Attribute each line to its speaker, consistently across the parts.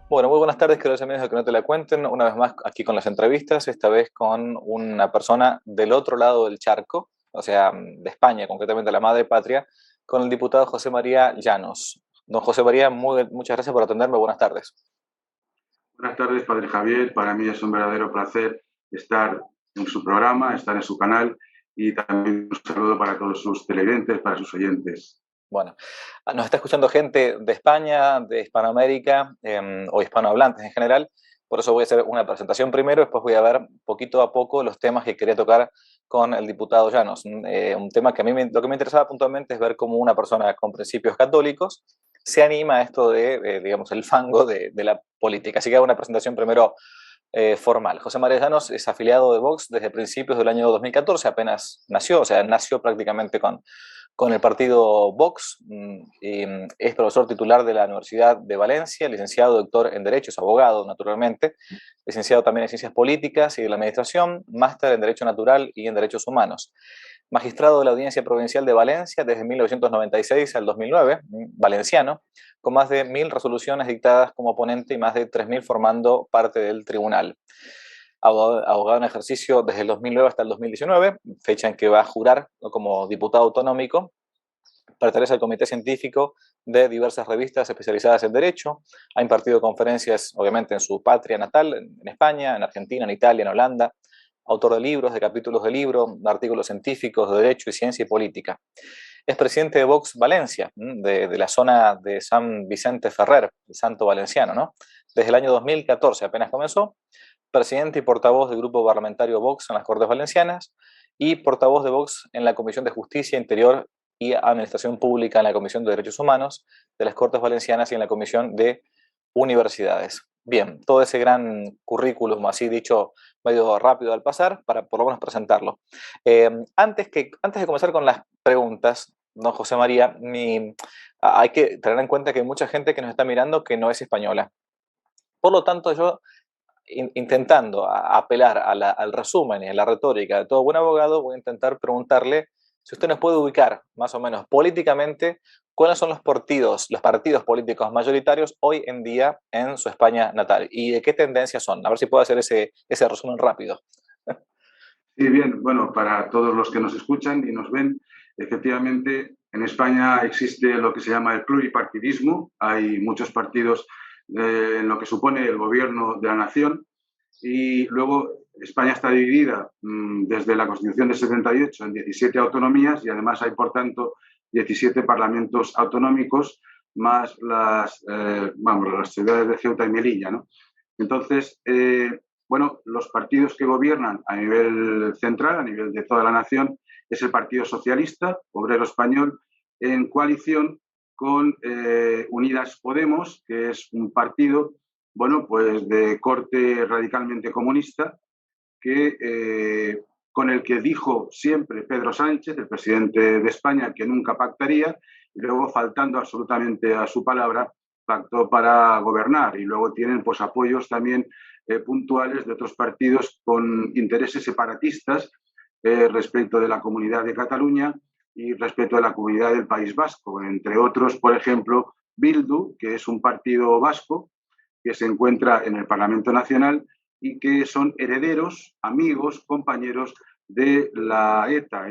Speaker 1: Bueno, muy buenas tardes, queridos amigos de Que No Te La Cuenten. Una vez más aquí con las entrevistas, esta vez con una persona del otro lado del charco, o sea, de España, concretamente la madre patria, con el diputado José María Llanos. Don José María, muchas gracias por atenderme. Buenas tardes.
Speaker 2: Buenas tardes, Padre Javier. Para mí es un verdadero placer estar en su programa, estar en su canal y también un saludo para todos sus televidentes, para sus oyentes.
Speaker 1: Bueno, nos está escuchando gente de España, de Hispanoamérica o hispanohablantes en general. Por eso voy a hacer una presentación primero, después voy a ver poquito a poco los temas que quería tocar con el diputado Llanos. Un tema que a mí lo que me interesaba puntualmente es ver cómo una persona con principios católicos se anima a esto de, digamos, el fango de la política. Así que hago una presentación primero formal. José María Llanos es afiliado de Vox desde principios del año 2014, apenas nació, o sea, nació prácticamente con el partido Vox. Y es profesor titular de la Universidad de Valencia, licenciado, doctor en Derecho, es abogado naturalmente, licenciado también en Ciencias Políticas y de la Administración, máster en Derecho Natural y en Derechos Humanos. Magistrado de la Audiencia Provincial de Valencia desde 1996 al 2009, valenciano, con más de 1000 resoluciones dictadas como ponente y más de 3000 formando parte del tribunal. Abogado en ejercicio desde el 2009 hasta el 2019, fecha en que va a jurar como diputado autonómico. Pertenece al comité científico de diversas revistas especializadas en Derecho. Ha impartido conferencias, obviamente, en su patria natal, en España, en Argentina, en Italia, en Holanda. Autor de libros, de capítulos de libro, de artículos científicos de Derecho y Ciencia y Política. Es presidente de Vox Valencia, de la zona de San Vicente Ferrer, el santo valenciano, ¿no? Desde el año 2014 apenas comenzó. Presidente y portavoz del grupo parlamentario Vox en las Cortes Valencianas y portavoz de Vox en la Comisión de Justicia, Interior y Administración Pública en la Comisión de Derechos Humanos de las Cortes Valencianas y en la Comisión de Universidades. Bien, todo ese gran currículum, así dicho, medio rápido al pasar, para por lo menos presentarlo. Antes de comenzar con las preguntas, don José María, hay que tener en cuenta que hay mucha gente que nos está mirando que no es española. Por lo tanto, yo intentando apelar al resumen y a la retórica de todo buen abogado, voy a intentar preguntarle si usted nos puede ubicar más o menos políticamente cuáles son los partidos políticos mayoritarios hoy en día en su España natal y de qué tendencias son. A ver si puedo hacer ese resumen rápido.
Speaker 2: Sí, bien, bueno, para todos los que nos escuchan y nos ven, efectivamente en España existe lo que se llama el pluripartidismo. Hay muchos partidos en lo que supone el gobierno de la nación. Y luego España está dividida desde la Constitución de 78 en 17 autonomías y además hay, por tanto, 17 parlamentos autonómicos más las ciudades de Ceuta y Melilla, ¿no? Entonces, bueno, los partidos que gobiernan a nivel central, a nivel de toda la nación, es el Partido Socialista Obrero Español en coalición con Unidas Podemos, que es un partido bueno, pues de corte radicalmente comunista, con el que dijo siempre Pedro Sánchez, el presidente de España, que nunca pactaría, y luego, faltando absolutamente a su palabra, pactó para gobernar. Y luego tienen pues apoyos también puntuales de otros partidos con intereses separatistas respecto de la comunidad de Cataluña y respecto de la comunidad del País Vasco. Entre otros, por ejemplo, Bildu, que es un partido vasco, que se encuentra en el Parlamento Nacional y que son herederos, amigos, compañeros de la ETA,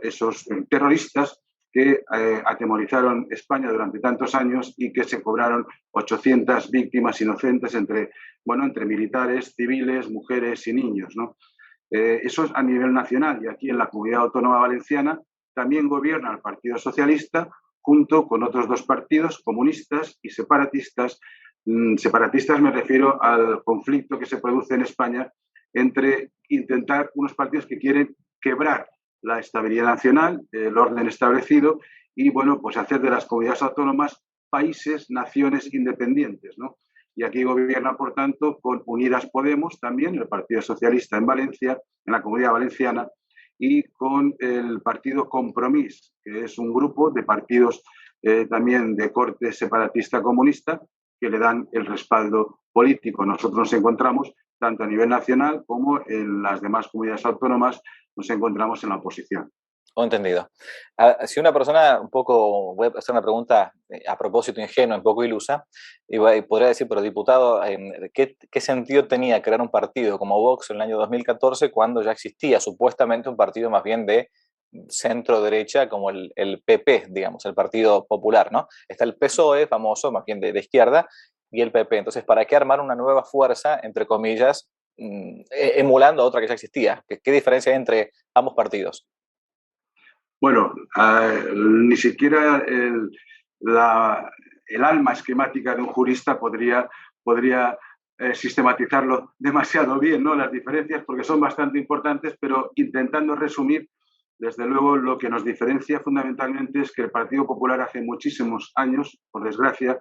Speaker 2: esos terroristas que atemorizaron España durante tantos años y que se cobraron 800 víctimas inocentes entre militares, civiles, mujeres y niños, ¿no? Eso es a nivel nacional, y aquí en la Comunidad Autónoma Valenciana también gobierna el Partido Socialista junto con otros dos partidos, comunistas y separatistas. Separatistas me refiero al conflicto que se produce en España entre intentar unos partidos que quieren quebrar la estabilidad nacional, el orden establecido, y bueno, pues hacer de las comunidades autónomas países, naciones independientes, ¿no? Y aquí gobierna, por tanto, con Unidas Podemos también, el Partido Socialista en Valencia, en la Comunidad Valenciana, y con el partido Compromís, que es un grupo de partidos también de corte separatista comunista que le dan el respaldo político. Nosotros nos encontramos, tanto a nivel nacional como en las demás comunidades autónomas, nos encontramos en la oposición.
Speaker 1: Entendido. Si una persona un poco, voy a hacer una pregunta a propósito ingenua, un poco ilusa, y podría decir, pero diputado, ¿qué sentido tenía crear un partido como Vox en el año 2014 cuando ya existía supuestamente un partido más bien de centro-derecha como el PP, digamos, el Partido Popular, ¿no? Está el PSOE, famoso, más bien de izquierda, y el PP. Entonces, ¿para qué armar una nueva fuerza, entre comillas, emulando a otra que ya existía? ¿Qué diferencia hay entre ambos partidos?
Speaker 2: Bueno, ni siquiera el alma esquemática de un jurista podría sistematizarlo demasiado bien, ¿no? Las diferencias, porque son bastante importantes, pero intentando resumir, desde luego lo que nos diferencia fundamentalmente es que el Partido Popular hace muchísimos años, por desgracia,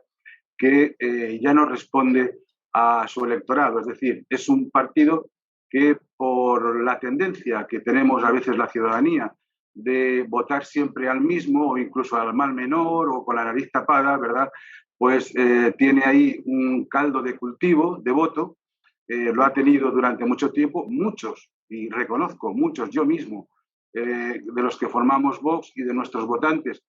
Speaker 2: que ya no responde a su electorado. Es decir, es un partido que por la tendencia que tenemos a veces la ciudadanía de votar siempre al mismo o incluso al mal menor o con la nariz tapada, ¿verdad? Pues tiene ahí un caldo de cultivo, de voto, lo ha tenido durante mucho tiempo, muchos, y reconozco, muchos, yo mismo, de los que formamos Vox y de nuestros votantes,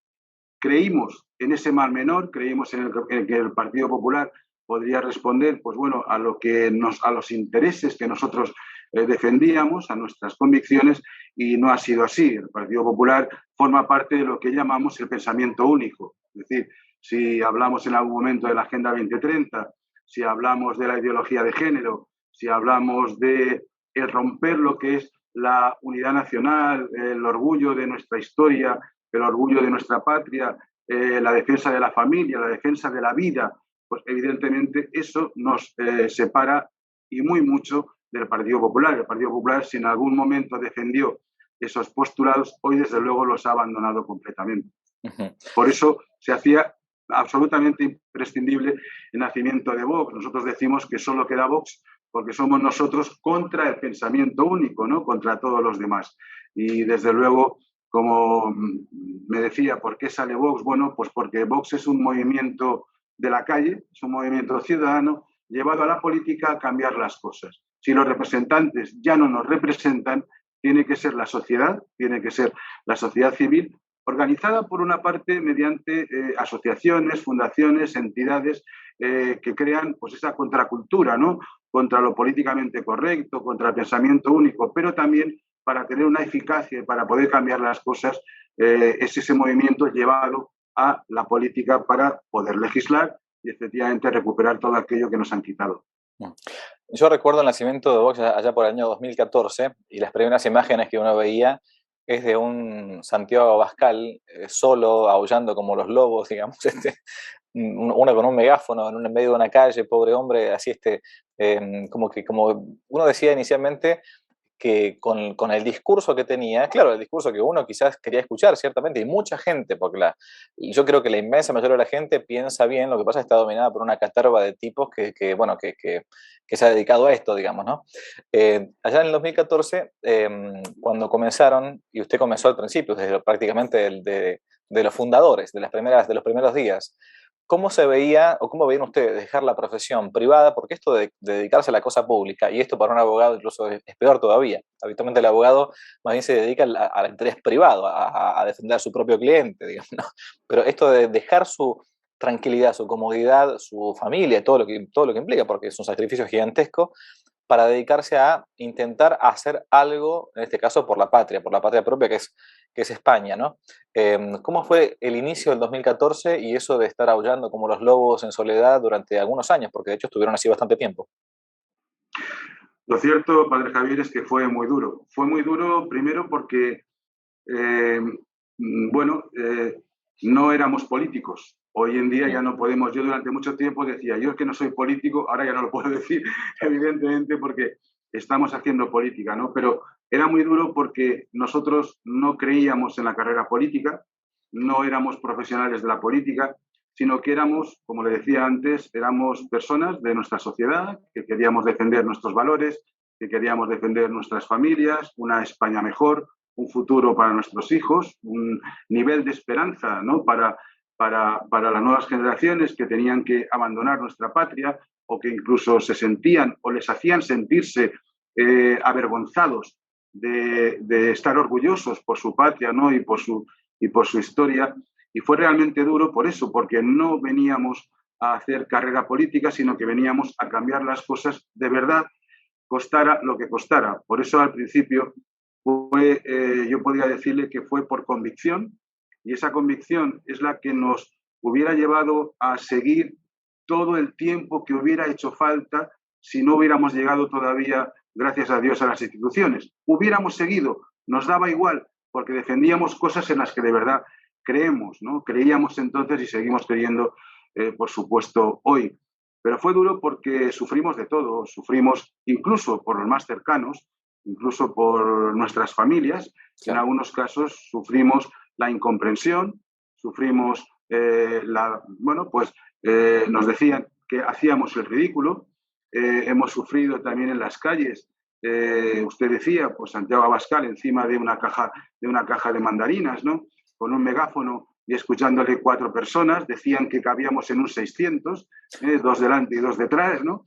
Speaker 2: creímos en ese mal menor, creímos en que el Partido Popular podría responder, pues bueno, a los intereses que nosotros defendíamos, a nuestras convicciones, y no ha sido así. El Partido Popular forma parte de lo que llamamos el pensamiento único. Es decir, si hablamos en algún momento de la Agenda 2030, si hablamos de la ideología de género, si hablamos de el romper lo que es la unidad nacional, el orgullo de nuestra historia, el orgullo de nuestra patria, la defensa de la familia, la defensa de la vida, pues evidentemente eso nos separa y muy mucho del Partido Popular. El Partido Popular, si en algún momento defendió esos postulados, hoy desde luego los ha abandonado completamente. Uh-huh. Por eso se hacía absolutamente imprescindible el nacimiento de Vox. Nosotros decimos que solo queda Vox porque somos nosotros contra el pensamiento único, ¿no? Contra todos los demás. Y desde luego, como me decía, ¿por qué sale Vox? Bueno, pues porque Vox es un movimiento de la calle, es un movimiento ciudadano llevado a la política a cambiar las cosas. Si los representantes ya no nos representan, tiene que ser la sociedad, tiene que ser la sociedad civil, organizada por una parte mediante asociaciones, fundaciones, entidades que crean pues esa contracultura, ¿no? Contra lo políticamente correcto, contra el pensamiento único, pero también para tener una eficacia y para poder cambiar las cosas, es ese movimiento llevado a la política para poder legislar y efectivamente recuperar todo aquello que nos han quitado.
Speaker 1: Yo recuerdo el nacimiento de Vox allá por el año 2014 y las primeras imágenes que uno veía es de un Santiago Abascal solo, aullando como los lobos, digamos, uno con un megáfono en medio de una calle, pobre hombre, así como uno decía inicialmente que con el discurso que tenía, claro, el discurso que uno quizás quería escuchar, ciertamente, y mucha gente, porque yo creo que la inmensa mayoría de la gente piensa bien, lo que pasa es que está dominada por una caterva de tipos que se ha dedicado a esto, digamos, ¿no? Allá en el 2014, cuando comenzaron, y usted comenzó al principio, desde prácticamente de los fundadores, de los primeros días, ¿cómo se veía o cómo veían ustedes dejar la profesión privada? Porque esto de dedicarse a la cosa pública, y esto para un abogado incluso es peor todavía. Habitualmente el abogado más bien se dedica al interés privado, a defender a su propio cliente, digamos, ¿no? Pero esto de dejar su tranquilidad, su comodidad, su familia, todo lo que implica, porque es un sacrificio gigantesco, para dedicarse a intentar hacer algo, en este caso por la patria propia, que es España, ¿no? ¿Cómo fue el inicio del 2014 y eso de estar aullando como los lobos en soledad durante algunos años? Porque de hecho estuvieron así bastante tiempo.
Speaker 2: Lo cierto, padre Javier, es que fue muy duro. Fue muy duro primero porque, no éramos políticos. Hoy en día ya no podemos, yo durante mucho tiempo decía, yo es que no soy político, ahora ya no lo puedo decir, evidentemente, porque estamos haciendo política, ¿no? Pero era muy duro porque nosotros no creíamos en la carrera política, no éramos profesionales de la política, sino que éramos, como le decía antes, éramos personas de nuestra sociedad que queríamos defender nuestros valores, que queríamos defender nuestras familias, una España mejor, un futuro para nuestros hijos, un nivel de esperanza, ¿no? para las nuevas generaciones que tenían que abandonar nuestra patria o que incluso se sentían o les hacían sentirse avergonzados de estar orgullosos por su patria, ¿no? y por su historia. Y fue realmente duro por eso, porque no veníamos a hacer carrera política, sino que veníamos a cambiar las cosas de verdad, costara lo que costara. Por eso al principio yo podría decirle que fue por convicción, y esa convicción es la que nos hubiera llevado a seguir todo el tiempo que hubiera hecho falta si no hubiéramos llegado todavía, gracias a Dios, a las instituciones. Hubiéramos seguido, nos daba igual, porque defendíamos cosas en las que de verdad creemos, ¿no? Creíamos entonces y seguimos creyendo, por supuesto, hoy. Pero fue duro porque sufrimos de todo, sufrimos incluso por los más cercanos, incluso por nuestras familias. En
Speaker 1: Claro.
Speaker 2: algunos casos sufrimos la incomprensión, sufrimos nos decían que hacíamos el ridículo, hemos sufrido también en las calles. Usted decía, pues Santiago Abascal encima de una caja de mandarinas, ¿no? Con un megáfono y escuchándole 4 personas, decían que cabíamos en un 600, 2 delante y 2 detrás, ¿no?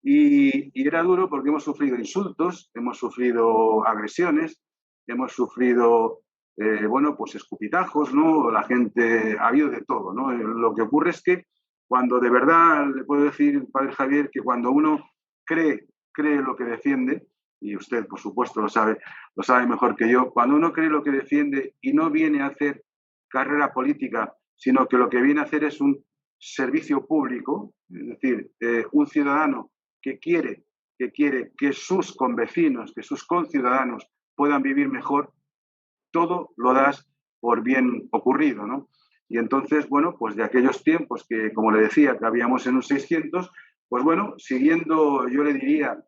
Speaker 2: Y era duro porque hemos sufrido insultos, hemos sufrido agresiones, hemos sufrido, pues escupitajos, ¿no? La gente, ha habido de todo, ¿no? Lo que ocurre es que cuando de verdad, le puedo decir, padre Javier, que cuando uno cree lo que defiende, y usted, por supuesto, lo sabe mejor que yo, cuando uno cree lo que defiende y no viene a hacer carrera política, sino que lo que viene a hacer es un servicio público, es decir, un ciudadano que quiere que sus convecinos, que sus conciudadanos puedan vivir mejor, todo lo das por bien ocurrido, ¿no? Y entonces, bueno, pues de aquellos tiempos que, como le decía, que habíamos en un 600, pues bueno, siguiendo, yo le diría,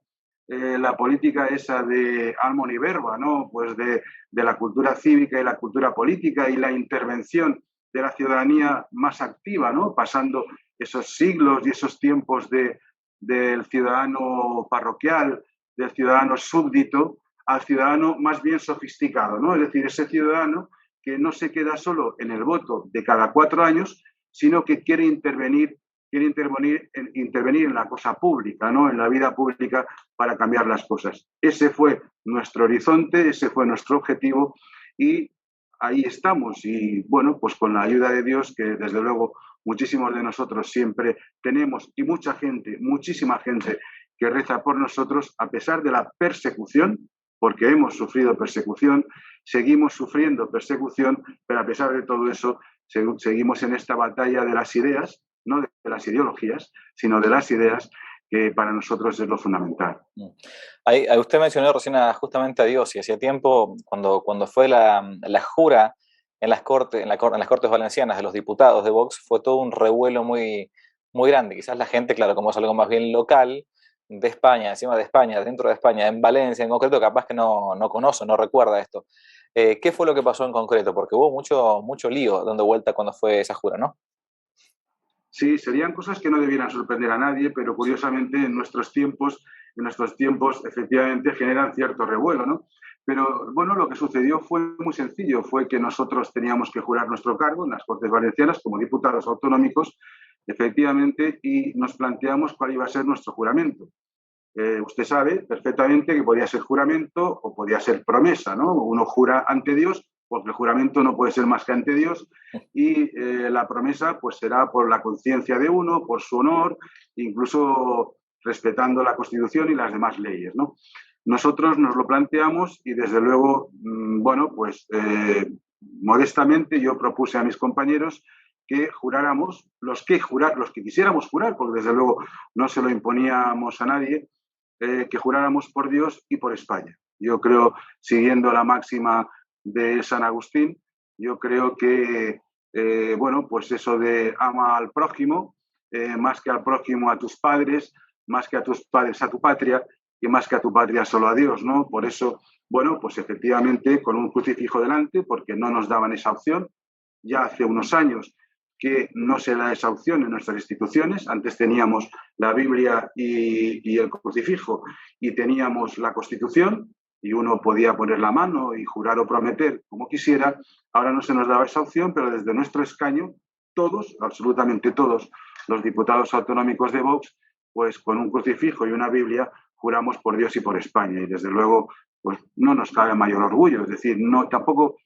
Speaker 2: la política esa de Almon y Verba, ¿no? Pues de la cultura cívica y la cultura política y la intervención de la ciudadanía más activa, ¿no? Pasando esos siglos y esos tiempos del ciudadano parroquial, del ciudadano súbdito, al ciudadano más bien sofisticado, ¿no? Es decir, ese ciudadano que no se queda solo en el voto de cada 4 años, sino que quiere intervenir en la cosa pública, ¿no? En la vida pública para cambiar las cosas. Ese fue nuestro horizonte, ese fue nuestro objetivo y ahí estamos. Y bueno, pues con la ayuda de Dios, que desde luego muchísimos de nosotros siempre tenemos, y mucha gente, muchísima gente que reza por nosotros a pesar de la persecución, porque hemos sufrido persecución, seguimos sufriendo persecución, pero a pesar de todo eso, seguimos en esta batalla de las ideas, no de las ideologías, sino de las ideas, que para nosotros es lo fundamental.
Speaker 1: Usted mencionó recién justamente a Dios, y hacía tiempo, cuando fue la jura en las Cortes Valencianas de los diputados de Vox, fue todo un revuelo muy, muy grande. Quizás la gente, claro, como es algo más bien local, de España, encima de España, dentro de España, en Valencia en concreto, capaz que no conoce, no recuerda esto. ¿Qué fue lo que pasó en concreto? Porque hubo mucho lío dando vuelta cuando fue esa jura, ¿no?
Speaker 2: Sí, serían cosas que no debieran sorprender a nadie, pero curiosamente en nuestros tiempos efectivamente generan cierto revuelo, ¿no? Pero bueno, lo que sucedió fue muy sencillo, fue que nosotros teníamos que jurar nuestro cargo en las Cortes Valencianas como diputados autonómicos, efectivamente, y nos planteamos cuál iba a ser nuestro juramento. Usted sabe perfectamente que podía ser juramento o podía ser promesa, ¿no? Uno jura ante Dios, porque el juramento no puede ser más que ante Dios, y la promesa pues será por la conciencia de uno, por su honor, incluso respetando la Constitución y las demás leyes, ¿no? Nosotros nos lo planteamos y desde luego, modestamente yo propuse a mis compañeros que juráramos, los que quisiéramos jurar, porque desde luego no se lo imponíamos a nadie, que juráramos por Dios y por España. Yo creo, siguiendo la máxima de San Agustín, yo creo que, pues eso de ama al prójimo, más que al prójimo a tus padres, más que a tus padres a tu patria, y más que a tu patria solo a Dios, ¿no? Por eso, bueno, pues efectivamente con un crucifijo delante, porque no nos daban esa opción, ya hace unos años que no se da esa opción en nuestras instituciones. Antes teníamos la Biblia y el crucifijo y teníamos la Constitución y uno podía poner la mano y jurar o prometer como quisiera. Ahora no se nos daba esa opción, pero desde nuestro escaño, todos, absolutamente todos, los diputados autonómicos de Vox, pues con un crucifijo y una Biblia juramos por Dios y por España. Y desde luego pues no nos cabe mayor orgullo. Es decir, no, tampoco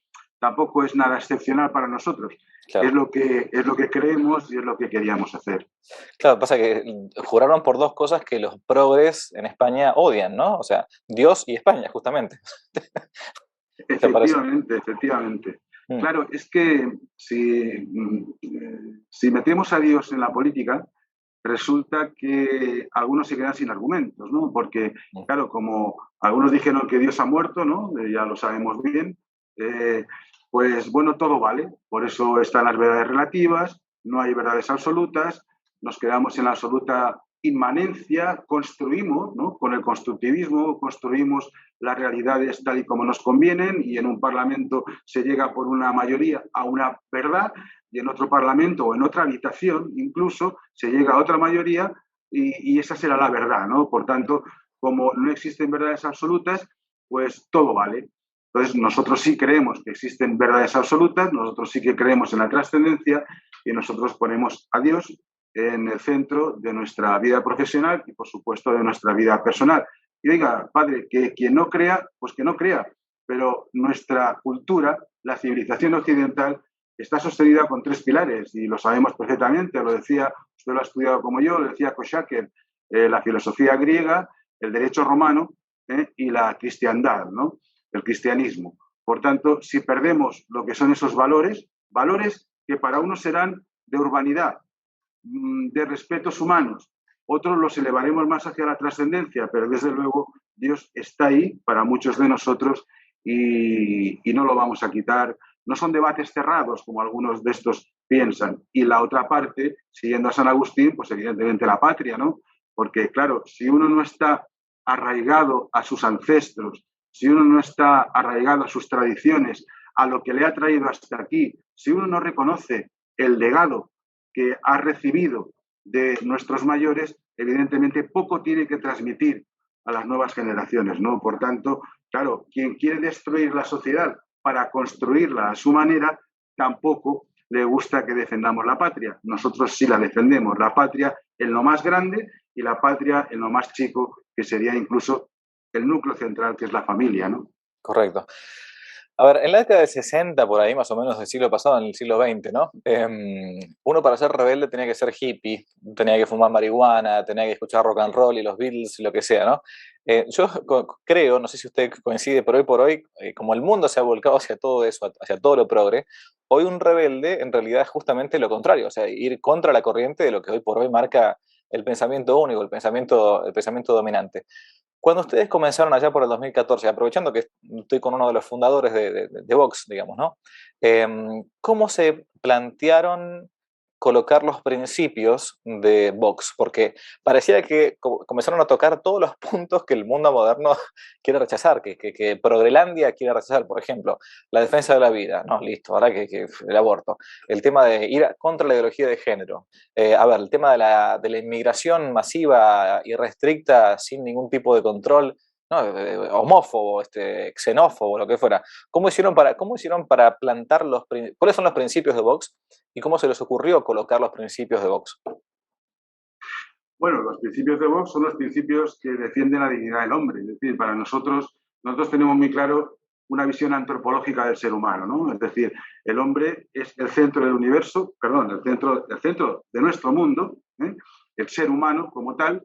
Speaker 2: es nada excepcional para nosotros.
Speaker 1: Claro.
Speaker 2: Es lo que creemos y es lo que queríamos hacer.
Speaker 1: Claro, pasa que juraron por dos cosas que los progres en España odian, ¿no? O sea, Dios y España, justamente. ¿Te parece?
Speaker 2: Efectivamente, efectivamente.
Speaker 1: Mm.
Speaker 2: Claro, es que si metemos a Dios en la política, resulta que algunos se quedan sin argumentos, ¿no? Porque,
Speaker 1: Mm.
Speaker 2: claro, como algunos dijeron que Dios ha muerto, ¿no? Ya lo sabemos bien, eh, pues bueno, todo vale. Por eso están las verdades relativas, no hay verdades absolutas, nos quedamos en la absoluta inmanencia, construimos, ¿no? Con el constructivismo, construimos las realidades tal y como nos convienen y en un parlamento se llega por una mayoría a una verdad y en otro parlamento o en otra habitación incluso se llega a otra mayoría y esa será la verdad, ¿no? Por tanto, como no existen verdades absolutas, pues todo vale. Entonces, nosotros sí creemos que existen verdades absolutas, nosotros sí que creemos en la trascendencia y nosotros ponemos a Dios en el centro de nuestra vida profesional y, por supuesto, de nuestra vida personal. Y oiga, padre, que quien no crea, pues que no crea, pero nuestra cultura, la civilización occidental, está sostenida con tres pilares y lo sabemos perfectamente, lo decía, usted lo ha estudiado como yo, lo decía Koshaker, la filosofía griega, el derecho romano y la cristiandad, ¿no? El cristianismo. Por tanto, si perdemos lo que son esos valores, valores que para unos serán de urbanidad, de respetos humanos, otros los elevaremos más hacia la trascendencia, pero desde luego Dios está ahí para muchos de nosotros y no lo vamos a quitar. No son debates cerrados como algunos de estos piensan. Y la otra parte, siguiendo a San Agustín, pues evidentemente la patria, ¿no? Porque claro, si uno no está arraigado a sus ancestros, si uno no está arraigado a sus tradiciones, a lo que le ha traído hasta aquí, si uno no reconoce el legado que ha recibido de nuestros mayores, evidentemente poco tiene que transmitir a las nuevas generaciones, ¿no? Por tanto, claro, quien quiere destruir la sociedad para construirla a su manera, tampoco le gusta que defendamos la patria. Nosotros sí la defendemos, la patria en lo más grande y la patria en lo más chico, que sería incluso el núcleo central, que es la familia, ¿no?
Speaker 1: Correcto. A ver, en la década del 60, por ahí más o menos del siglo pasado, en el siglo XX, ¿no? Uno para ser rebelde tenía que ser hippie, tenía que fumar marihuana, tenía que escuchar rock and roll y los Beatles y lo que sea, ¿no? Yo creo, no sé si usted coincide, pero hoy por hoy, como el mundo se ha volcado hacia todo eso, hacia todo lo progre, hoy un rebelde en realidad es justamente lo contrario, o sea, ir contra la corriente de lo que hoy por hoy marca el pensamiento único, el pensamiento dominante. Cuando ustedes comenzaron allá por el 2014, aprovechando que estoy con uno de los fundadores de Vox, digamos, ¿no? ¿Cómo se plantearon colocar los principios de Vox? Porque parecía que comenzaron a tocar todos los puntos que el mundo moderno quiere rechazar, que Progrelandia quiere rechazar, por ejemplo, la defensa de la vida, no, listo, ahora que el aborto, el tema de ir contra la ideología de género, a ver, el tema de la inmigración masiva y restricta sin ningún tipo de control, ¿no? Homófobo, xenófobo, lo que fuera. Cómo hicieron para plantar cuáles son los principios de Vox y cómo se les ocurrió colocar los principios de Vox?
Speaker 2: Bueno, los principios de Vox son los principios que defienden la dignidad del hombre. Es decir, para nosotros tenemos muy claro una visión antropológica del ser humano, ¿no? Es decir, el hombre es el centro del universo, perdón, el centro de nuestro mundo, ¿eh? El ser humano como tal,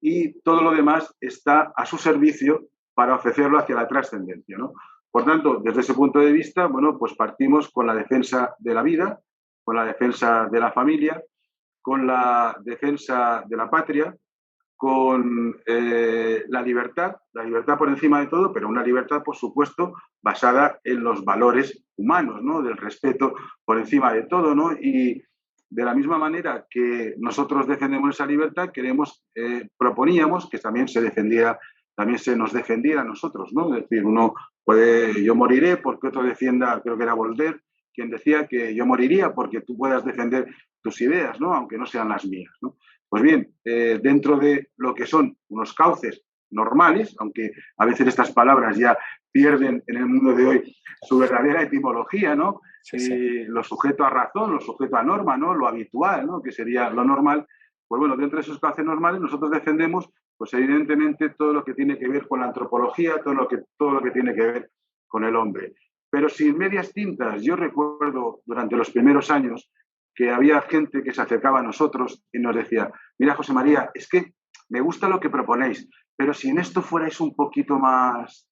Speaker 2: y todo lo demás está a su servicio para ofrecerlo hacia la trascendencia, ¿no? Por tanto, desde ese punto de vista, bueno, pues partimos con la defensa de la vida, con la defensa de la familia, con la defensa de la patria, con la libertad por encima de todo, pero una libertad, por supuesto, basada en los valores humanos, ¿no? Del respeto por encima de todo, ¿no? Y de la misma manera que nosotros defendemos esa libertad, proponíamos que también también se nos defendiera a nosotros, ¿no? Es decir, yo moriré porque otro defienda, creo que era Voltaire, quien decía que yo moriría porque tú puedas defender tus ideas, ¿no? Aunque no sean las mías, ¿no? Pues bien, dentro de lo que son unos cauces normales, aunque a veces estas palabras ya pierden en el mundo de hoy su verdadera etimología, ¿no?
Speaker 1: Sí, sí.
Speaker 2: Lo sujeto a razón, lo sujeto a norma, ¿no? Lo habitual, ¿no? Que sería lo normal. Pues bueno, dentro de esos cauces normales nosotros defendemos pues evidentemente todo lo que tiene que ver con la antropología, todo lo que tiene que ver con el hombre. Pero sin medias tintas. Yo recuerdo durante los primeros años que había gente que se acercaba a nosotros y nos decía, mira, José María, es que me gusta lo que proponéis, pero si en esto fuerais un poquito más...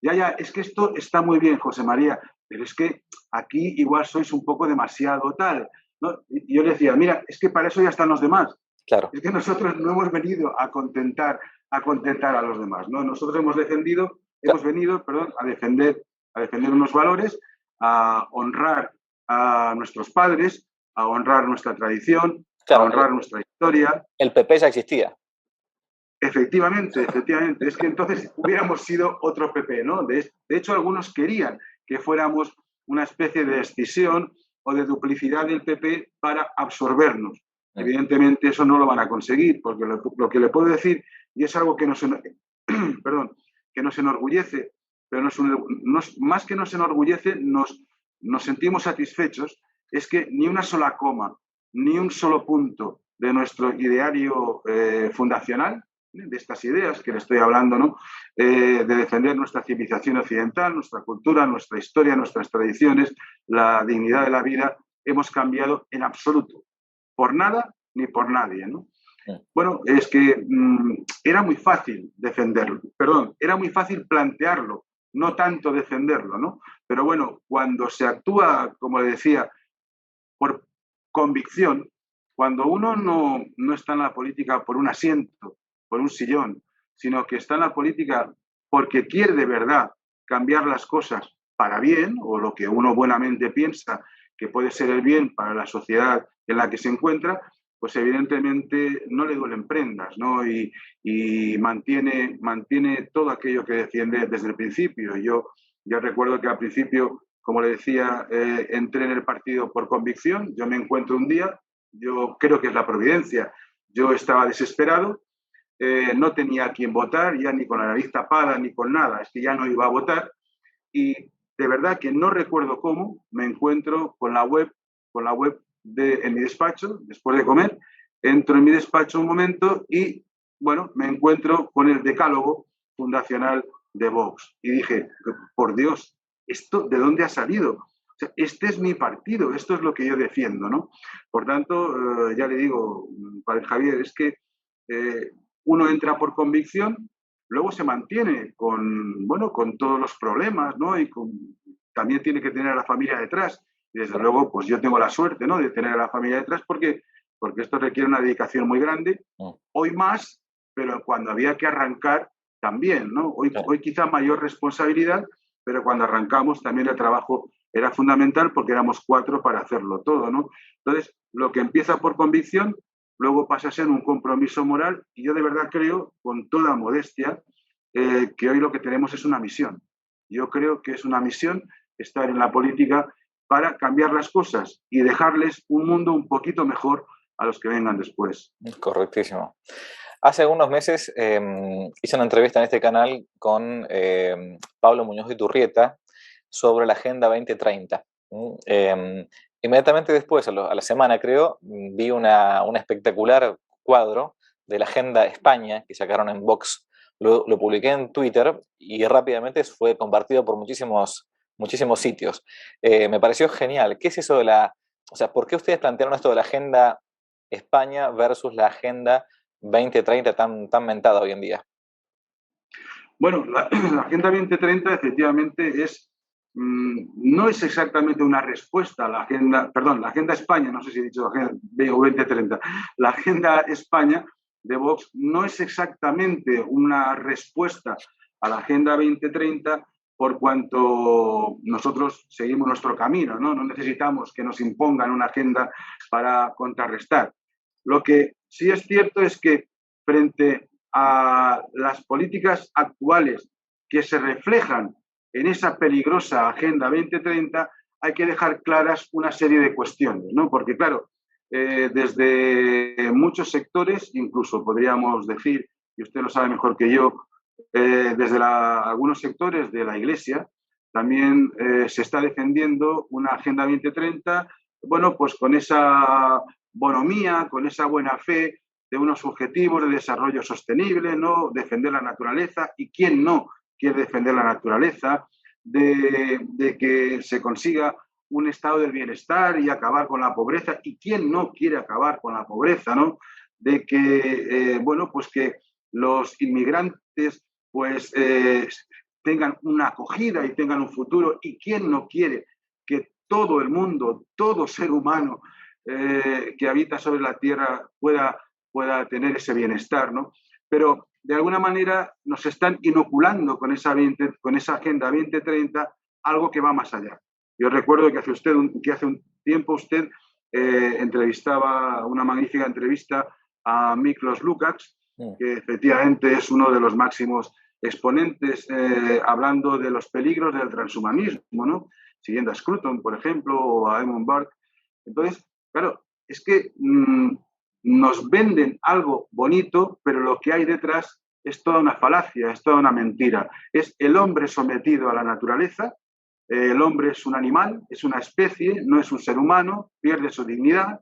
Speaker 2: Ya, es que esto está muy bien, José María, pero es que aquí igual sois un poco demasiado tal, ¿no? Y yo le decía, mira, es que para eso ya están los demás.
Speaker 1: Claro.
Speaker 2: Es que nosotros no hemos venido a contentar a los demás, ¿no? Nosotros hemos venido, perdón, a defender unos valores, a honrar a nuestros padres, a honrar nuestra tradición, a
Speaker 1: Claro,
Speaker 2: honrar nuestra historia.
Speaker 1: el PP ya existía.
Speaker 2: Efectivamente. Es que entonces hubiéramos sido otro PP, ¿no? De hecho, algunos querían que fuéramos una especie de escisión o de duplicidad del PP para absorbernos. Evidentemente eso no lo van a conseguir, porque lo que le puedo decir, y es algo que perdón, que nos enorgullece, pero más que nos enorgullece, nos sentimos satisfechos, es que ni una sola coma, ni un solo punto de nuestro ideario fundacional, de estas ideas que le estoy hablando, ¿no? De defender nuestra civilización occidental, nuestra cultura, nuestra historia, nuestras tradiciones, la dignidad de la vida, hemos cambiado en absoluto, por nada ni por nadie, ¿no? Bueno, es que era muy fácil defenderlo, perdón, era muy fácil plantearlo, no tanto defenderlo, ¿no? Pero bueno, cuando se actúa, como le decía, por convicción, cuando uno no está en la política por un asiento, por un sillón, sino que está en la política porque quiere de verdad cambiar las cosas para bien, o lo que uno buenamente piensa que puede ser el bien para la sociedad en la que se encuentra, pues evidentemente no le duelen prendas, ¿no? Y mantiene todo aquello que defiende desde el principio. Yo recuerdo que al principio, como le decía, entré en el partido por convicción. Yo me encuentro un día, yo creo que es la providencia, yo estaba desesperado, no tenía a quién votar, ya ni con la nariz tapada ni con nada, es que ya no iba a votar, y de verdad que no recuerdo cómo me encuentro con la web en mi despacho, después de comer, entro en mi despacho un momento y, bueno, me encuentro con el decálogo fundacional de Vox. Y dije, por Dios, ¿esto de dónde ha salido? O sea, este es mi partido, esto es lo que yo defiendo, ¿no? Por tanto, ya le digo, padre Javier, es que uno entra por convicción, luego se mantiene con todos los problemas, ¿no? También tiene que tener a la familia detrás. Y desde luego, pues yo tengo la suerte, ¿no?, de tener a la familia detrás porque esto requiere una dedicación muy grande. Hoy más, pero cuando había que arrancar también, ¿no? Hoy quizá mayor responsabilidad, pero cuando arrancamos también el trabajo era fundamental porque éramos 4 para hacerlo todo, ¿no? Entonces, lo que empieza por convicción, luego pasa a ser un compromiso moral, y yo de verdad creo, con toda modestia, que hoy lo que tenemos es una misión. Yo creo que es una misión estar en la política para cambiar las cosas y dejarles un mundo un poquito mejor a los que vengan después.
Speaker 1: Correctísimo. Hace algunos meses hice una entrevista en este canal con Pablo Muñoz de Turrieta sobre la Agenda 2030. Inmediatamente después, a la semana creo, vi un espectacular cuadro de la Agenda España que sacaron en Vox. Lo publiqué en Twitter y rápidamente fue compartido por muchísimos sitios. Me pareció genial. ¿Qué es eso de o sea, por qué ustedes plantearon esto de la Agenda España versus la Agenda 2030 tan mentada hoy en día?
Speaker 2: Bueno, la Agenda 2030 efectivamente no es exactamente una respuesta a la Agenda España, no sé si he dicho Agenda 2030, la Agenda España de Vox no es exactamente una respuesta a la Agenda 2030 por cuanto nosotros seguimos nuestro camino, ¿no? No necesitamos que nos impongan una agenda para contrarrestar. Lo que sí es cierto es que frente a las políticas actuales que se reflejan en esa peligrosa Agenda 2030, hay que dejar claras una serie de cuestiones, ¿no? Porque, claro, desde muchos sectores, incluso podríamos decir, y usted lo sabe mejor que yo, desde algunos sectores de la Iglesia, también se está defendiendo una Agenda 2030, bueno, pues con esa bonomía, con esa buena fe, de unos objetivos de desarrollo sostenible, ¿no? Defender la naturaleza, y quién no quiere defender la naturaleza, de que se consiga un estado del bienestar y acabar con la pobreza, y quién no quiere acabar con la pobreza, ¿no? De que, bueno, pues que los inmigrantes pues tengan una acogida y tengan un futuro, y quién no quiere que todo el mundo, todo ser humano que habita sobre la Tierra pueda tener ese bienestar, ¿no? Pero de alguna manera nos están inoculando con esa Agenda 2030 algo que va más allá. Yo recuerdo que hace un tiempo usted entrevistaba, una magnífica entrevista a Miklos Lukács, que efectivamente es uno de los máximos exponentes hablando de los peligros del transhumanismo, ¿no? Siguiendo a Scruton, por ejemplo, o a Edmund Burke. Entonces, claro, es que nos venden algo bonito, pero lo que hay detrás es toda una falacia, es toda una mentira. Es el hombre sometido a la naturaleza. El hombre es un animal, es una especie, no es un ser humano, pierde su dignidad.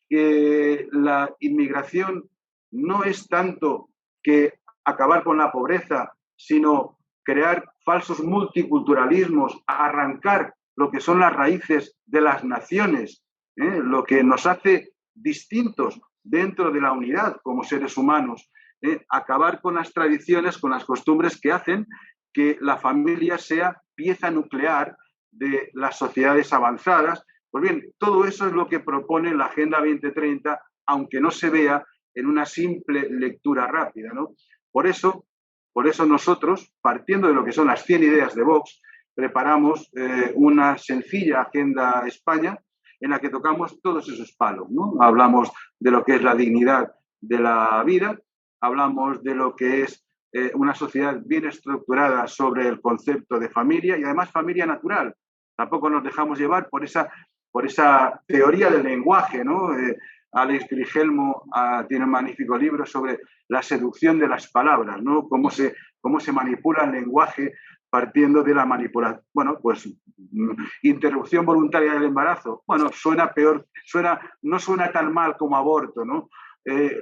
Speaker 2: La inmigración no es tanto que acabar con la pobreza, sino crear falsos multiculturalismos, arrancar lo que son las raíces de las naciones, lo que nos hace distintos dentro de la unidad como seres humanos, acabar con las tradiciones, con las costumbres que hacen que la familia sea pieza nuclear de las sociedades avanzadas. Pues bien, todo eso es lo que propone la Agenda 2030, aunque no se vea en una simple lectura rápida, ¿no? Por eso nosotros, partiendo de lo que son las 100 ideas de Vox, preparamos una sencilla Agenda España en la que tocamos todos esos palos, ¿no? Hablamos de lo que es la dignidad de la vida, hablamos de lo que es una sociedad bien estructurada sobre el concepto de familia, y además familia natural. Tampoco nos dejamos llevar por esa teoría del lenguaje, ¿no? Alex Grigelmo tiene un magnífico libro sobre la seducción de las palabras, ¿no? Cómo se manipula el lenguaje partiendo de la manipulación. Bueno, pues interrupción voluntaria del embarazo. Bueno, suena peor, no suena tan mal como aborto, ¿no?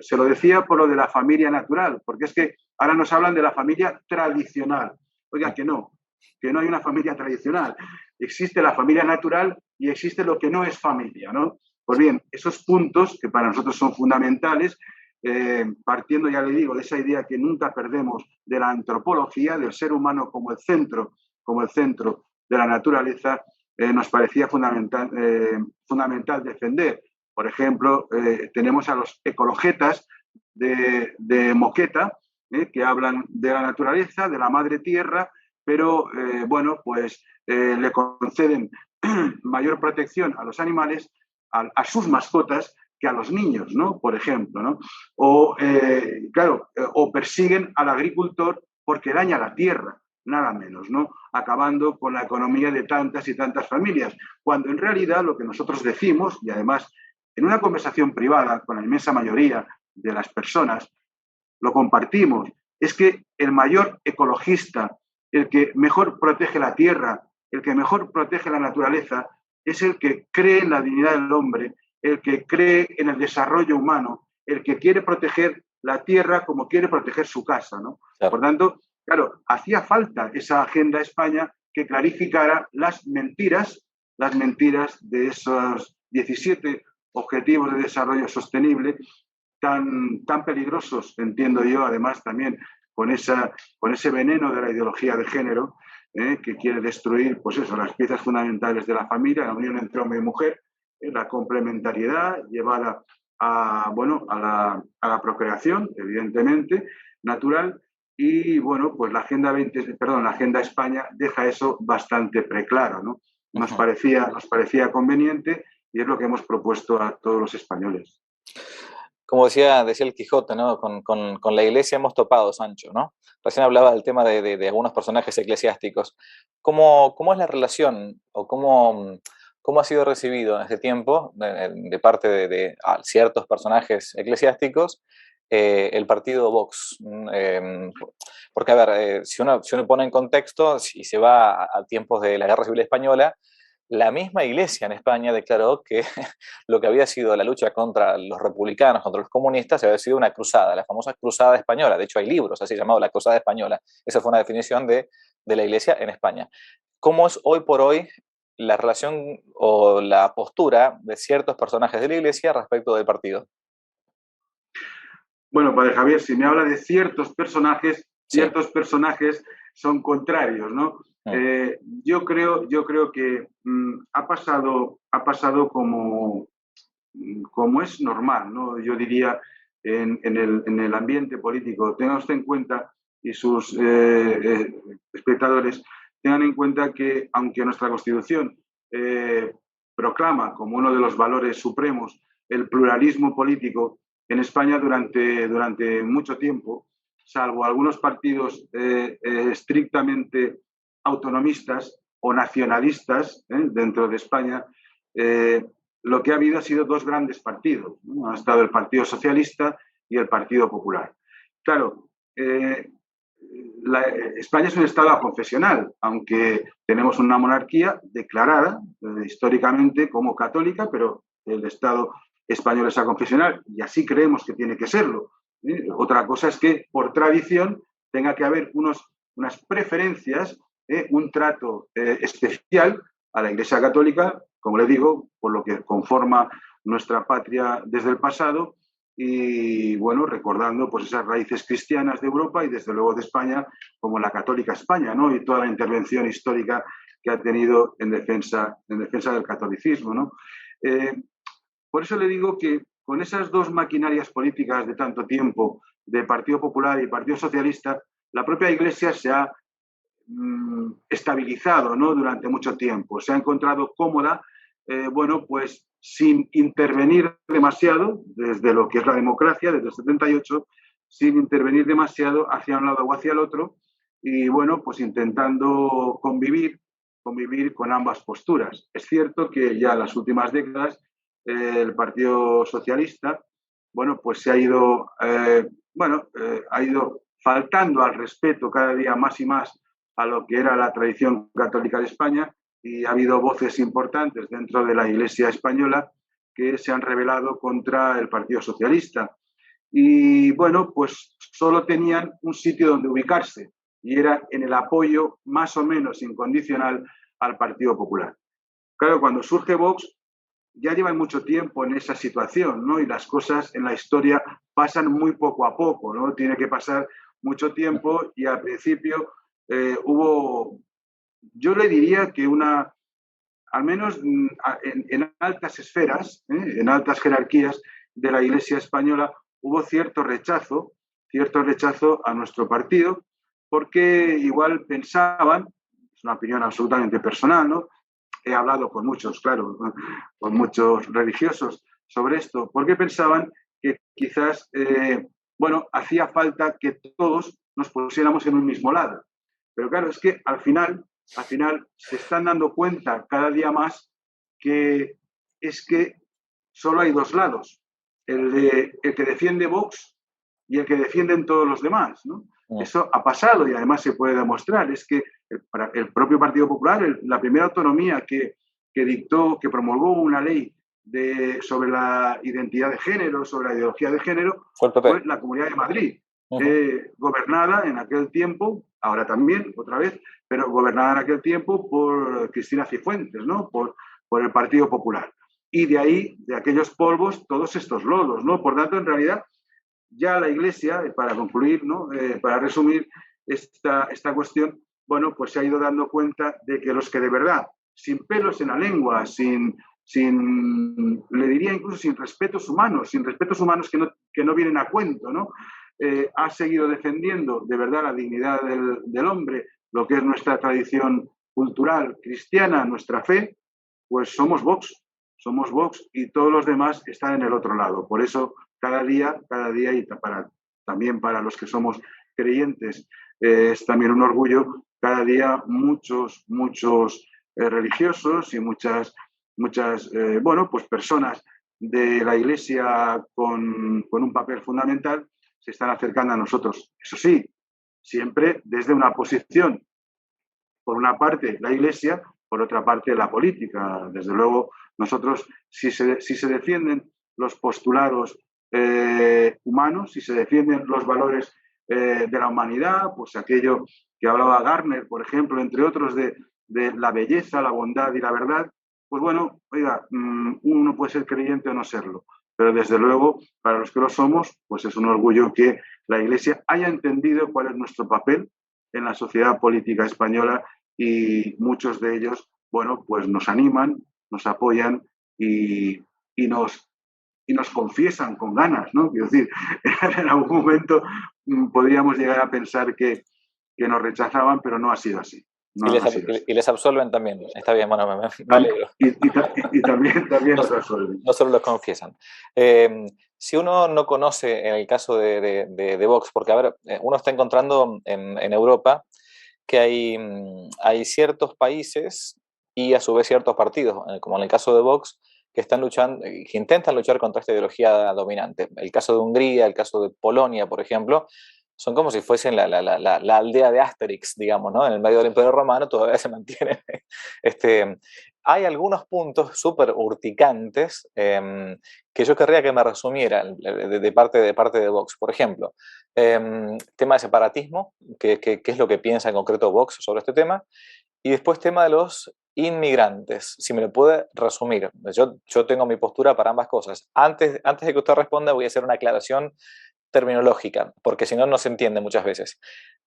Speaker 2: Se lo decía por lo de la familia natural, porque es que ahora nos hablan de la familia tradicional. Oiga, que no hay una familia tradicional. Existe la familia natural y existe lo que no es familia, ¿no? Pues bien, esos puntos que para nosotros son fundamentales, partiendo, ya le digo, de esa idea que nunca perdemos de la antropología, del ser humano como el centro de la naturaleza, nos parecía fundamental defender. Por ejemplo, tenemos a los ecologetas de Moqueta, que hablan de la naturaleza, de la madre tierra, pero bueno, pues le conceden mayor protección a los animales, a sus mascotas, que a los niños, ¿no? Por ejemplo, ¿no? O, claro, o persiguen al agricultor porque daña la tierra, nada menos, ¿no? Acabando con la economía de tantas y tantas familias, cuando en realidad lo que nosotros decimos, y además en una conversación privada con la inmensa mayoría de las personas, lo compartimos, es que el mayor ecologista, el que mejor protege la tierra, el que mejor protege la naturaleza, es el que cree en la dignidad del hombre, el que cree en el desarrollo humano, el que quiere proteger la tierra como quiere proteger su casa, ¿no? Claro. Por tanto, claro, hacía falta esa Agenda España que clarificara las mentiras de esos 17 objetivos de desarrollo sostenible tan peligrosos, entiendo yo, además también con ese veneno de la ideología de género, que quiere destruir, pues eso, las piezas fundamentales de la familia, la unión entre hombre y mujer, la complementariedad llevada a la procreación, evidentemente, natural, y bueno, pues la Agenda España deja eso bastante preclaro, ¿no? Nos parecía conveniente, y es lo que hemos propuesto a todos los españoles.
Speaker 1: Como decía el Quijote, ¿no? Con la iglesia hemos topado, Sancho, ¿no? Recién hablaba del tema de algunos personajes eclesiásticos. ¿Cómo es la relación o cómo ha sido recibido en este tiempo de parte de ciertos personajes eclesiásticos el partido Vox? Porque, a ver, si uno pone en contexto y se va a tiempos de la Guerra Civil Española, la misma Iglesia en España declaró que lo que había sido la lucha contra los republicanos, contra los comunistas, había sido una cruzada, la famosa cruzada española. De hecho, hay libros así llamados La Cruzada Española. Esa fue una definición de la Iglesia en España. ¿Cómo es hoy por hoy la relación o la postura de ciertos personajes de la Iglesia respecto del partido?
Speaker 2: Bueno, padre Javier, si me habla de
Speaker 1: Sí.
Speaker 2: ciertos personajes son contrarios, ¿no?
Speaker 1: Mm.
Speaker 2: Yo creo que ha pasado como es normal, ¿no? Yo diría en el ambiente político. Tenga usted en cuenta y sus espectadores tengan en cuenta que aunque nuestra Constitución eh, proclama como uno de los valores supremos el pluralismo político, en España durante mucho tiempo, salvo algunos partidos estrictamente autonomistas o nacionalistas dentro de España, lo que ha habido ha sido dos grandes partidos, ¿no? Ha estado el Partido Socialista y el Partido Popular. Claro, España es un Estado aconfesional, aunque tenemos una monarquía declarada históricamente como católica, pero el Estado español es aconfesional y así creemos que tiene que serlo. Otra cosa es que por tradición tenga que haber unas preferencias, un trato especial a la Iglesia Católica, como le digo, por lo que conforma nuestra patria desde el pasado y, bueno, recordando pues esas raíces cristianas de Europa y, desde luego, de España como la católica España, ¿no? Y toda la intervención histórica que ha tenido en defensa del catolicismo, ¿no? Por eso le digo que con esas dos maquinarias políticas de tanto tiempo, de Partido Popular y Partido Socialista, la propia Iglesia se ha estabilizado, ¿no? Durante mucho tiempo. Se ha encontrado cómoda, bueno, pues sin intervenir demasiado, desde lo que es la democracia, desde el 78, sin intervenir demasiado hacia un lado o hacia el otro, y bueno, pues intentando convivir con ambas posturas. Es cierto que ya en las últimas décadas el Partido Socialista, bueno, pues se ha ido, ha ido faltando al respeto cada día más y más a lo que era la tradición católica de España, y ha habido voces importantes dentro de la Iglesia española que se han rebelado contra el Partido Socialista. Y bueno, pues solo tenían un sitio donde ubicarse y era en el apoyo más o menos incondicional al Partido Popular. Claro, cuando surge Vox, ya llevan mucho tiempo en esa situación, ¿no? Y las cosas en la historia pasan muy poco a poco, ¿no? Tiene que pasar mucho tiempo y al principio hubo, yo le diría que al menos en altas esferas, en altas jerarquías de la Iglesia española, hubo cierto rechazo a nuestro partido, porque igual pensaban, es una opinión absolutamente personal, ¿no? He hablado con muchos, claro, con muchos religiosos sobre esto, porque pensaban que quizás, bueno, hacía falta que todos nos pusiéramos en un mismo lado. Pero claro, es que al final se están dando cuenta cada día más que es que solo hay dos lados, el que defiende Vox y el que defienden todos los demás, ¿no? Eso ha pasado y además se puede demostrar. Es que el propio Partido Popular, la primera autonomía que dictó, que promulgó una ley sobre la identidad de género, sobre la ideología de género, fue la Comunidad de Madrid, gobernada en aquel tiempo, ahora también, otra vez, pero gobernada en aquel tiempo por Cristina Cifuentes, ¿no? Por el Partido Popular. Y de ahí, de aquellos polvos, todos estos lodos, ¿no? Por tanto, en realidad, ya la Iglesia, para concluir, ¿no? Para resumir esta cuestión, bueno, pues se ha ido dando cuenta de que los que de verdad, sin pelos en la lengua, le diría incluso sin respetos humanos que no vienen a cuento, ¿no? Ha seguido defendiendo de verdad la dignidad del hombre, lo que es nuestra tradición cultural cristiana, nuestra fe, pues somos Vox y todos los demás están en el otro lado. Por eso cada día y también para los que somos creyentes es también un orgullo, cada día muchos religiosos y muchas bueno, pues personas de la Iglesia con un papel fundamental se están acercando a nosotros. Eso sí, siempre desde una posición, por una parte, la Iglesia, por otra parte, la política. Desde luego, nosotros, si se defienden los postulados humanos, si se defienden los valores de la humanidad, pues aquello que hablaba Gardner, por ejemplo, entre otros, de la belleza, la bondad y la verdad, pues bueno, oiga, uno puede ser creyente o no serlo, pero desde luego, para los que lo somos, pues es un orgullo que la Iglesia haya entendido cuál es nuestro papel en la sociedad política española y muchos de ellos, bueno, pues nos animan, nos apoyan y nos confiesan con ganas, ¿no? Quiero decir, en algún momento podríamos llegar a pensar que nos rechazaban, pero no ha sido así. No,
Speaker 1: y les absolven también. Está bien, bueno, me alegro.
Speaker 2: Y también nos absolven.
Speaker 1: No solo los confiesan. Si uno no conoce, en el caso de Vox, porque, a ver, uno está encontrando en Europa que hay ciertos países y a su vez ciertos partidos, como en el caso de Vox, que están luchando, que intentan luchar contra esta ideología dominante. El caso de Hungría, el caso de Polonia, por ejemplo, son como si fuesen la aldea de Asterix, digamos, ¿no? En el medio del Imperio Romano todavía se mantiene. Hay algunos puntos súper urticantes que yo querría que me resumieran de parte de Vox. Por ejemplo, tema de separatismo, ¿qué es lo que piensa en concreto Vox sobre este tema? Y después tema de los inmigrantes, si me lo puede resumir. Yo tengo mi postura para ambas cosas. Antes de que usted responda, voy a hacer una aclaración terminológica, porque si no, no se entiende muchas veces.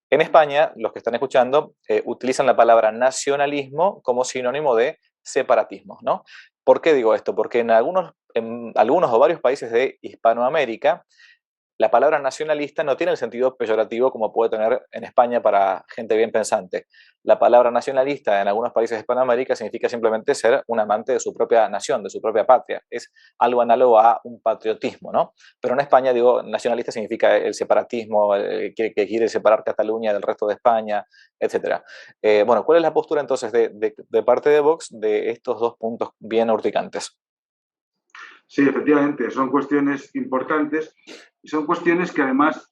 Speaker 1: En España, los que están escuchando utilizan la palabra nacionalismo como sinónimo de separatismo, ¿no? ¿Por qué digo esto? Porque en algunos o varios países de Hispanoamérica, la palabra nacionalista no tiene el sentido peyorativo como puede tener en España para gente bien pensante. La palabra nacionalista en algunos países de Hispanoamérica significa simplemente ser un amante de su propia nación, de su propia patria. Es algo análogo a un patriotismo, ¿no? Pero en España, digo, nacionalista significa el separatismo, que quiere separar Cataluña del resto de España, etc. Bueno, ¿cuál es la postura entonces de parte de Vox de estos dos puntos bien urticantes?
Speaker 2: Sí, efectivamente, son cuestiones importantes y son cuestiones que además,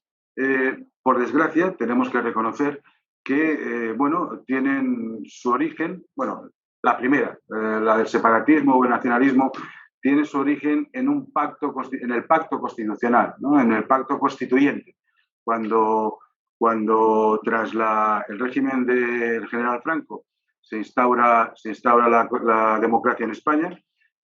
Speaker 2: por desgracia, tenemos que reconocer que, bueno, tienen su origen, bueno, la primera, la del separatismo o el nacionalismo, tiene su origen en en el pacto constitucional, ¿no? En el pacto constituyente, cuando tras el régimen del general Franco se instaura la democracia en España.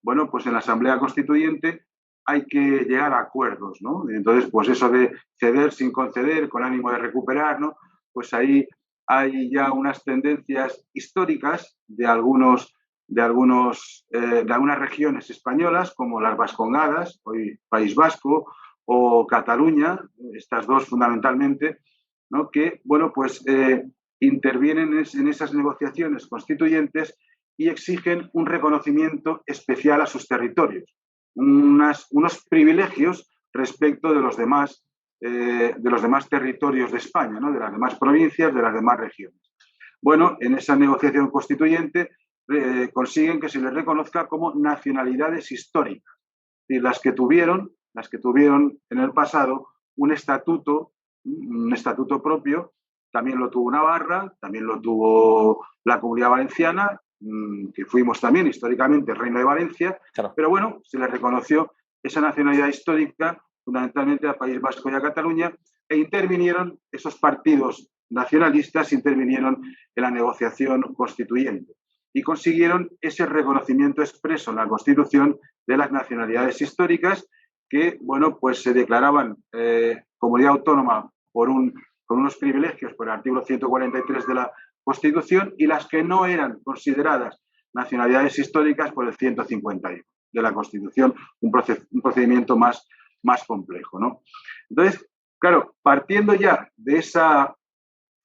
Speaker 2: Bueno, pues en la Asamblea Constituyente hay que llegar a acuerdos, ¿no? Entonces, pues eso de ceder sin conceder, con ánimo de recuperar, ¿no? Pues ahí hay ya unas tendencias históricas de algunas regiones españolas, como las Vascongadas, hoy País Vasco, o Cataluña, estas dos fundamentalmente, ¿no? Que, bueno, pues intervienen en esas negociaciones constituyentes y exigen un reconocimiento especial a sus territorios, unos privilegios respecto de los demás territorios de España, ¿no? De las demás provincias, de las demás regiones. Bueno, en esa negociación constituyente consiguen que se les reconozca como nacionalidades históricas, y las que tuvieron en el pasado un estatuto propio. También lo tuvo Navarra, también lo tuvo la Comunidad Valenciana, que fuimos también históricamente el Reino de Valencia, claro. Pero bueno, se les reconoció esa nacionalidad histórica fundamentalmente al País Vasco y a Cataluña, e intervinieron esos partidos nacionalistas, intervinieron en la negociación constituyente y consiguieron ese reconocimiento expreso en la Constitución de las nacionalidades históricas que, bueno, pues se declaraban comunidad autónoma con unos privilegios por el artículo 143 de la Constitución, y las que no eran consideradas nacionalidades históricas por el 151 de la Constitución, un procedimiento más complejo, ¿no? Entonces, claro, partiendo ya de esa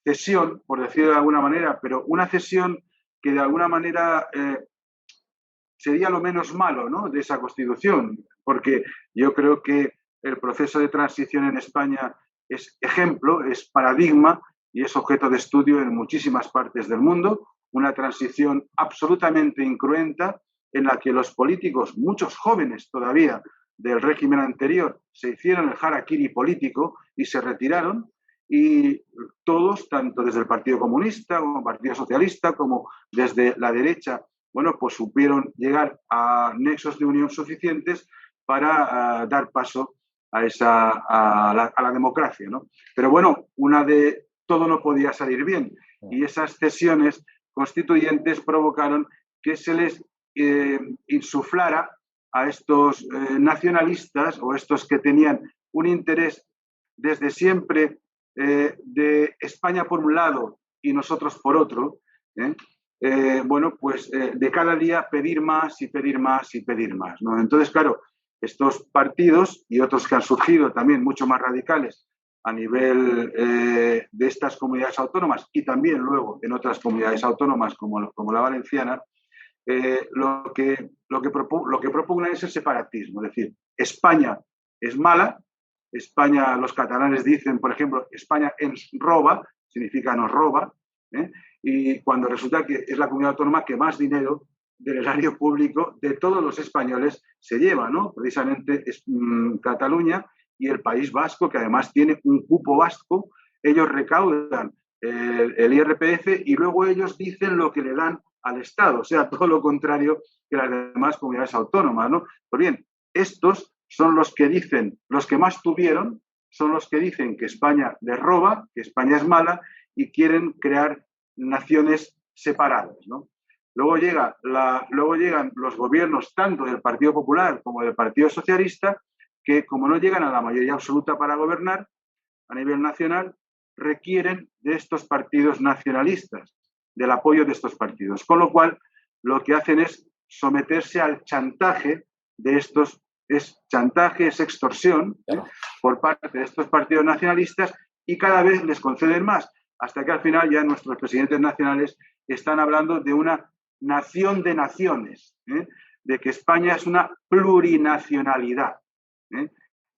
Speaker 2: cesión, por decirlo de alguna manera, pero una cesión que de alguna manera sería lo menos malo, ¿no?, de esa Constitución, porque yo creo que el proceso de transición en España es ejemplo, es paradigma y es objeto de estudio en muchísimas partes del mundo, una transición absolutamente incruenta en la que los políticos, muchos jóvenes todavía del régimen anterior, se hicieron el harakiri político y se retiraron, y todos, tanto desde el Partido Comunista como el Partido Socialista, como desde la derecha, bueno, pues supieron llegar a nexos de unión suficientes para dar paso a la democracia, ¿no? Pero bueno, todo no podía salir bien y esas cesiones constituyentes provocaron que se les insuflara a estos nacionalistas o estos que tenían un interés desde siempre de España por un lado y nosotros por otro, bueno, pues de cada día pedir más y pedir más y pedir más, ¿no? Entonces, claro, estos partidos y otros que han surgido también mucho más radicales a nivel de estas comunidades autónomas y también luego en otras comunidades autónomas como la valenciana, lo que propugnan es el separatismo, es decir, España es mala, España, los catalanes dicen, por ejemplo, España ens roba, significa nos roba, y cuando resulta que es la comunidad autónoma que más dinero del erario público de todos los españoles se lleva, ¿no? Precisamente es Cataluña y el País Vasco, que además tiene un cupo vasco, ellos recaudan el IRPF y luego ellos dicen lo que le dan al Estado, o sea, todo lo contrario que las demás comunidades autónomas, ¿no? Pues bien, estos son los que dicen, los que más tuvieron, son los que dicen que España les roba, que España es mala y quieren crear naciones separadas, ¿no? Luego llegan los gobiernos tanto del Partido Popular como del Partido Socialista, que como no llegan a la mayoría absoluta para gobernar a nivel nacional, requieren de estos partidos nacionalistas, del apoyo de estos partidos. Con lo cual, lo que hacen es someterse al chantaje de estos, es extorsión por parte de estos partidos nacionalistas y cada vez les conceden más, hasta que al final ya nuestros presidentes nacionales están hablando de una nación de naciones, de que España es una plurinacionalidad.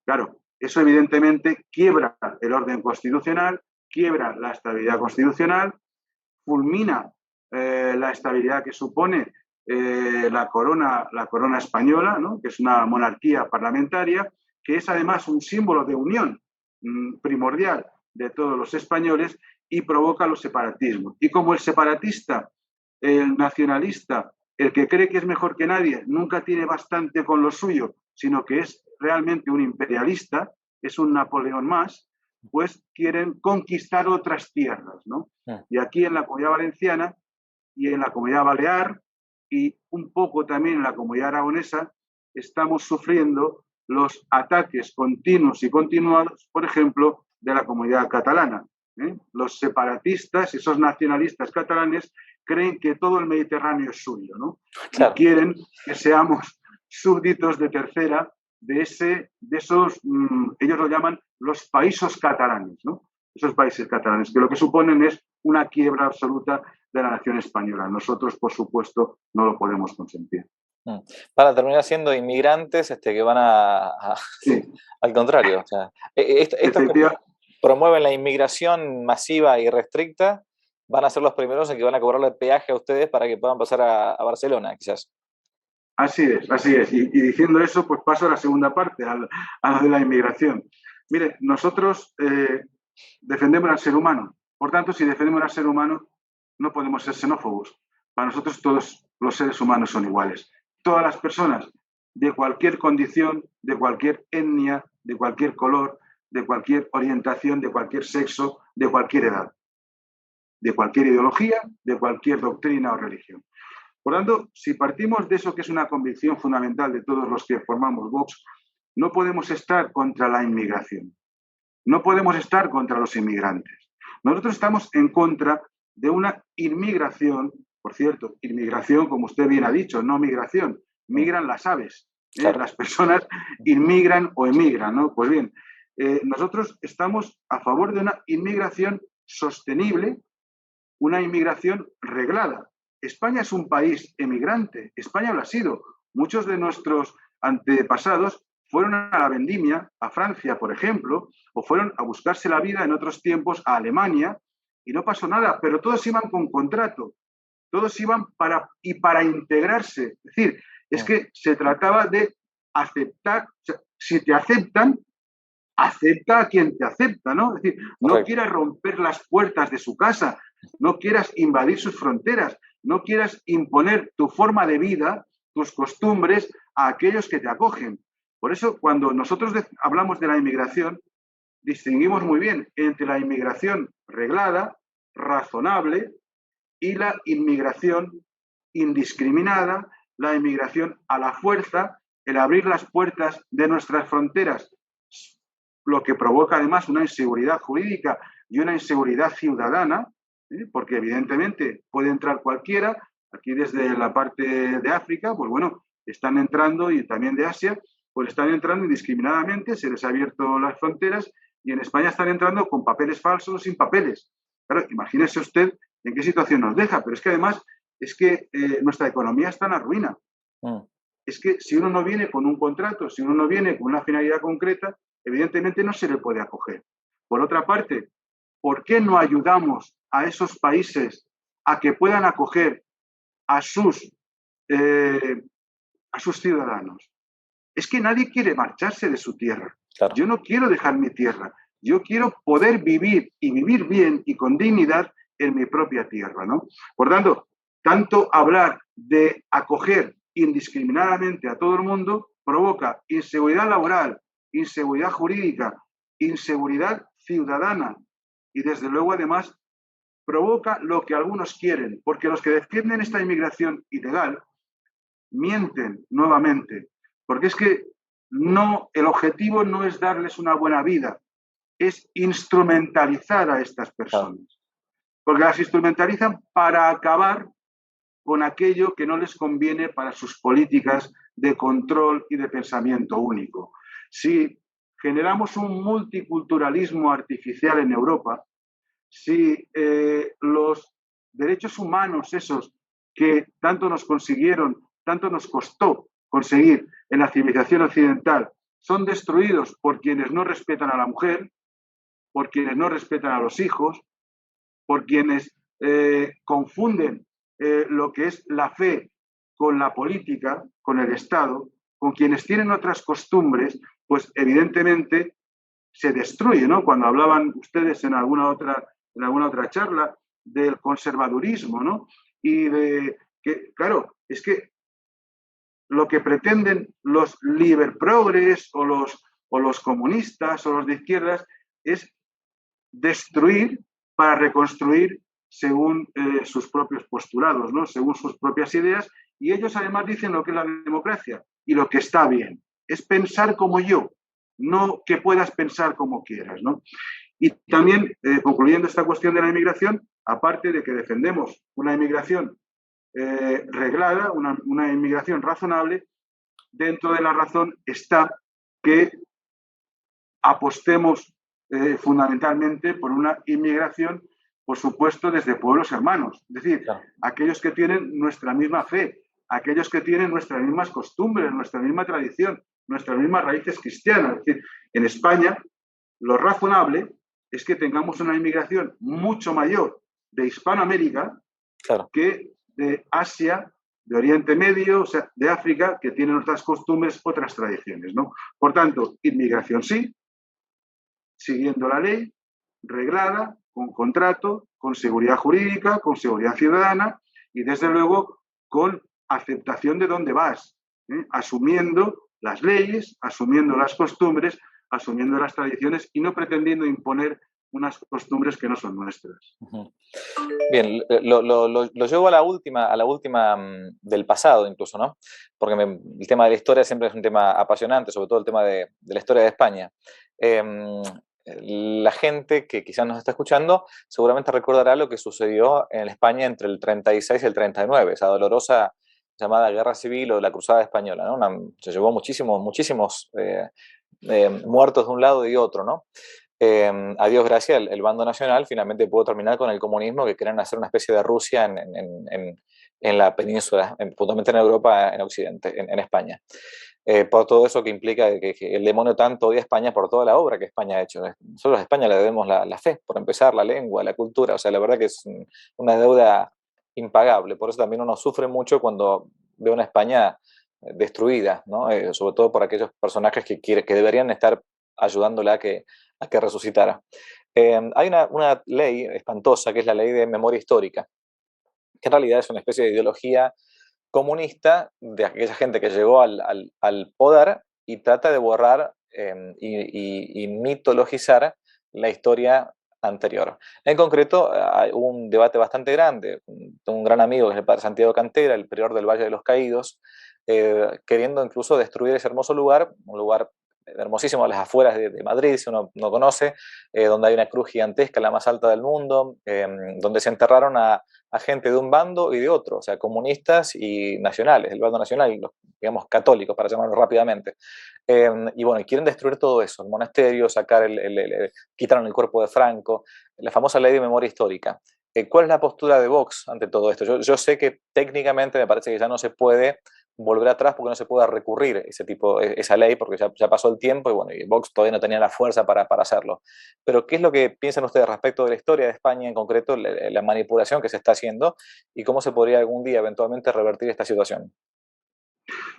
Speaker 2: Claro, eso evidentemente quiebra el orden constitucional, quiebra la estabilidad constitucional, fulmina la estabilidad que supone la corona española, ¿no? Que es una monarquía parlamentaria, que es además un símbolo de unión primordial de todos los españoles y provoca los separatismos. Y como el separatista, el nacionalista, el que cree que es mejor que nadie, nunca tiene bastante con lo suyo, sino que es realmente un imperialista, es un Napoleón más, pues quieren conquistar otras tierras, ¿no? Y aquí en la Comunidad Valenciana y en la Comunidad Balear y un poco también en la Comunidad Aragonesa estamos sufriendo los ataques continuos y continuados, por ejemplo, de la comunidad catalana. Los separatistas, esos nacionalistas catalanes, creen que todo el Mediterráneo es suyo, ¿no? Claro. Y quieren que seamos súbditos de tercera de esos, ellos lo llaman los países catalanes, ¿no? Esos países catalanes, que lo que suponen es una quiebra absoluta de la nación española. Nosotros, por supuesto, no lo podemos consentir.
Speaker 1: Para terminar siendo inmigrantes que van sí. Al contrario. O sea, estos que promueven la inmigración masiva y restricta van a ser los primeros en que van a cobrarle peaje a ustedes para que puedan pasar a Barcelona, quizás.
Speaker 2: Así es, así es. Y diciendo eso, pues paso a la segunda parte, a la de la inmigración. Mire, nosotros defendemos al ser humano. Por tanto, si defendemos al ser humano, no podemos ser xenófobos. Para nosotros todos los seres humanos son iguales. Todas las personas de cualquier condición, de cualquier etnia, de cualquier color, de cualquier orientación, de cualquier sexo, de cualquier edad, de cualquier ideología, de cualquier doctrina o religión. Por tanto, si partimos de eso que es una convicción fundamental de todos los que formamos Vox, no podemos estar contra la inmigración. No podemos estar contra los inmigrantes. Nosotros estamos en contra de una inmigración, por cierto, inmigración, como usted bien ha dicho, no migración. Migran las aves. Claro. Las personas inmigran o emigran, ¿no? Pues bien, nosotros estamos a favor de una inmigración sostenible, una inmigración reglada. España es un país emigrante, España lo ha sido. Muchos de nuestros antepasados fueron a la vendimia, a Francia, por ejemplo, o fueron a buscarse la vida en otros tiempos a Alemania y no pasó nada, pero todos iban con contrato, todos iban para integrarse. Es decir, es que se trataba de aceptar, o sea, si te aceptan, acepta a quien te acepta, ¿no? Es decir, no
Speaker 1: Correcto.
Speaker 2: quieras romper las puertas de su casa, no quieras invadir sus fronteras, no quieras imponer tu forma de vida, tus costumbres a aquellos que te acogen. Por eso, cuando nosotros hablamos de la inmigración, distinguimos muy bien entre la inmigración reglada, razonable, y la inmigración indiscriminada, la inmigración a la fuerza, el abrir las puertas de nuestras fronteras, lo que provoca además una inseguridad jurídica y una inseguridad ciudadana, porque evidentemente puede entrar cualquiera, aquí desde la parte de África, pues bueno, están entrando, y también de Asia, pues están entrando indiscriminadamente, se les ha abierto las fronteras, y en España están entrando con papeles falsos o sin papeles. Claro, imagínese usted en qué situación nos deja, pero es que además es que nuestra economía está en la ruina. Es que si uno no viene con un contrato, si uno no viene con una finalidad concreta, evidentemente no se le puede acoger. Por otra parte, ¿por qué no ayudamos a esos países a que puedan acoger a eh, a sus ciudadanos? Es que nadie quiere marcharse de su tierra.
Speaker 1: Claro.
Speaker 2: Yo no quiero dejar mi tierra. Yo quiero poder vivir y vivir bien y con dignidad en mi propia tierra, ¿no? Por tanto, tanto hablar de acoger indiscriminadamente a todo el mundo provoca inseguridad laboral, inseguridad jurídica, inseguridad ciudadana y, desde luego, además, provoca lo que algunos quieren, porque los que defienden esta inmigración ilegal mienten nuevamente, porque es que no, el objetivo no es darles una buena vida, es instrumentalizar a estas personas, porque las instrumentalizan para acabar con aquello que no les conviene para sus políticas de control y de pensamiento único. Si generamos un multiculturalismo artificial en Europa, si los derechos humanos esos que tanto nos consiguieron, tanto nos costó conseguir en la civilización occidental, son destruidos por quienes no respetan a la mujer, por quienes no respetan a los hijos, por quienes confunden lo que es la fe con la política, con el Estado, con quienes tienen otras costumbres, pues evidentemente se destruye, ¿no? Cuando hablaban ustedes en alguna otra charla del conservadurismo, ¿no? Y de que, claro, es que lo que pretenden los liberprogres o los comunistas o los de izquierdas es destruir para reconstruir según sus propios postulados, ¿no? Según sus propias ideas, y ellos además dicen lo que es la democracia y lo que está bien. Es pensar como yo, no que puedas pensar como quieras, ¿no? Y también, concluyendo esta cuestión de la inmigración, aparte de que defendemos una inmigración reglada, una inmigración razonable, dentro de la razón está que apostemos fundamentalmente por una inmigración, por supuesto, desde pueblos hermanos, es decir,
Speaker 1: Claro.
Speaker 2: aquellos que tienen nuestra misma fe, aquellos que tienen nuestras mismas costumbres, nuestra misma tradición, nuestras mismas raíces cristianas. Es decir, en España, lo razonable es que tengamos una inmigración mucho mayor de Hispanoamérica
Speaker 1: Claro.
Speaker 2: que de Asia, de Oriente Medio, o sea, de África, que tienen otras costumbres, otras tradiciones, ¿no? Por tanto, inmigración sí, siguiendo la ley, reglada, con contrato, con seguridad jurídica, con seguridad ciudadana y, desde luego, con aceptación de dónde vas, asumiendo las leyes, asumiendo las costumbres, asumiendo las tradiciones y no pretendiendo imponer unas costumbres que no son nuestras.
Speaker 1: Bien, lo llevo a la última del pasado incluso, ¿no? Porque el tema de la historia siempre es un tema apasionante, sobre todo el tema de la historia de España. La gente que quizás nos está escuchando seguramente recordará lo que sucedió en España entre el 36 y el 39, esa dolorosa llamada Guerra Civil o la Cruzada Española, ¿no? Se llevó muchísimos muertos de un lado y otro, ¿no? A Dios gracias, el bando nacional finalmente pudo terminar con el comunismo, que querían hacer una especie de Rusia en la península, puntualmente en Europa, en Occidente, en España. Por todo eso que implica que el demonio tanto odia a España por toda la obra que España ha hecho. Nosotros a España le debemos la fe, por empezar, la lengua, la cultura, o sea, la verdad que es una deuda impagable. Por eso también uno sufre mucho cuando ve una España destruida, ¿no? Sobre todo por aquellos personajes que deberían estar ayudándola a que resucitara. Hay una ley espantosa que es la ley de memoria histórica, que en realidad es una especie de ideología comunista de aquella gente que llegó al poder y trata de borrar y mitologizar la historia anterior. En concreto, hay un debate bastante grande. Un gran amigo, que es el padre Santiago Cantera, el prior del Valle de los Caídos, queriendo incluso destruir ese hermoso lugar, un lugar hermosísimo a las afueras de Madrid, si uno no conoce, donde hay una cruz gigantesca, la más alta del mundo, donde se enterraron a gente de un bando y de otro, o sea, comunistas y nacionales, el bando nacional, los, digamos, católicos, para llamarlo rápidamente. Y bueno, quieren destruir todo eso, el monasterio, quitaron el cuerpo de Franco, la famosa ley de memoria histórica. ¿Cuál es la postura de Vox ante todo esto? Yo sé que técnicamente me parece que ya no se puede volver atrás porque no se puede recurrir esa ley porque ya pasó el tiempo y bueno, y Vox todavía no tenía la fuerza para hacerlo. Pero ¿qué es lo que piensan ustedes respecto de la historia de España en concreto, la manipulación que se está haciendo y cómo se podría algún día eventualmente revertir esta situación?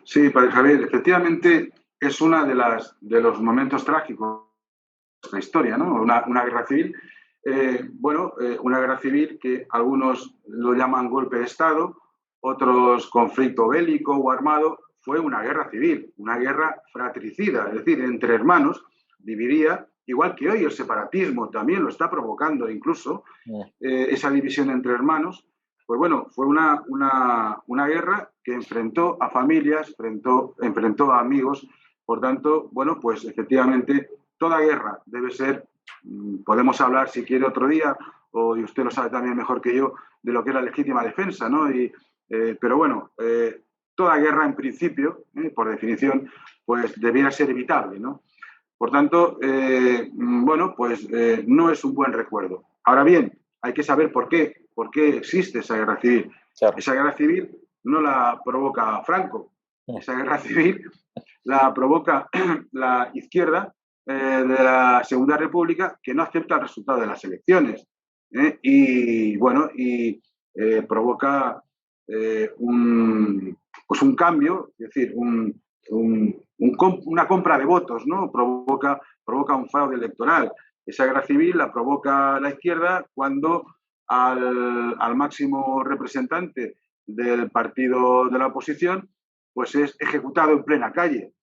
Speaker 2: Sí, padre Javier, efectivamente es uno de los momentos trágicos de nuestra historia, ¿no? Una guerra civil. Una guerra civil que algunos lo llaman golpe de Estado, otros conflicto bélico o armado. Fue una guerra civil, una guerra fratricida, es decir, entre hermanos, dividía, igual que hoy el separatismo también lo está provocando incluso, esa división entre hermanos. Pues bueno, fue una guerra que enfrentó a familias, enfrentó a amigos. Por tanto, bueno, pues efectivamente toda guerra debe ser, podemos hablar si quiere otro día, y usted lo sabe también mejor que yo, de lo que es la legítima defensa, ¿no? Pero bueno, toda guerra en principio, por definición, pues debiera ser evitable, ¿no? Por tanto, no es un buen recuerdo. Ahora bien, hay que saber por qué existe esa guerra civil. Claro. Esa guerra civil no la provoca Franco, esa guerra civil la provoca la izquierda de la Segunda República, que no acepta el resultado de las elecciones. Provoca un cambio, es decir, una compra de votos, ¿no? Provoca un fraude electoral. Esa guerra civil la provoca la izquierda cuando al máximo representante del partido de la oposición pues es ejecutado en plena calle.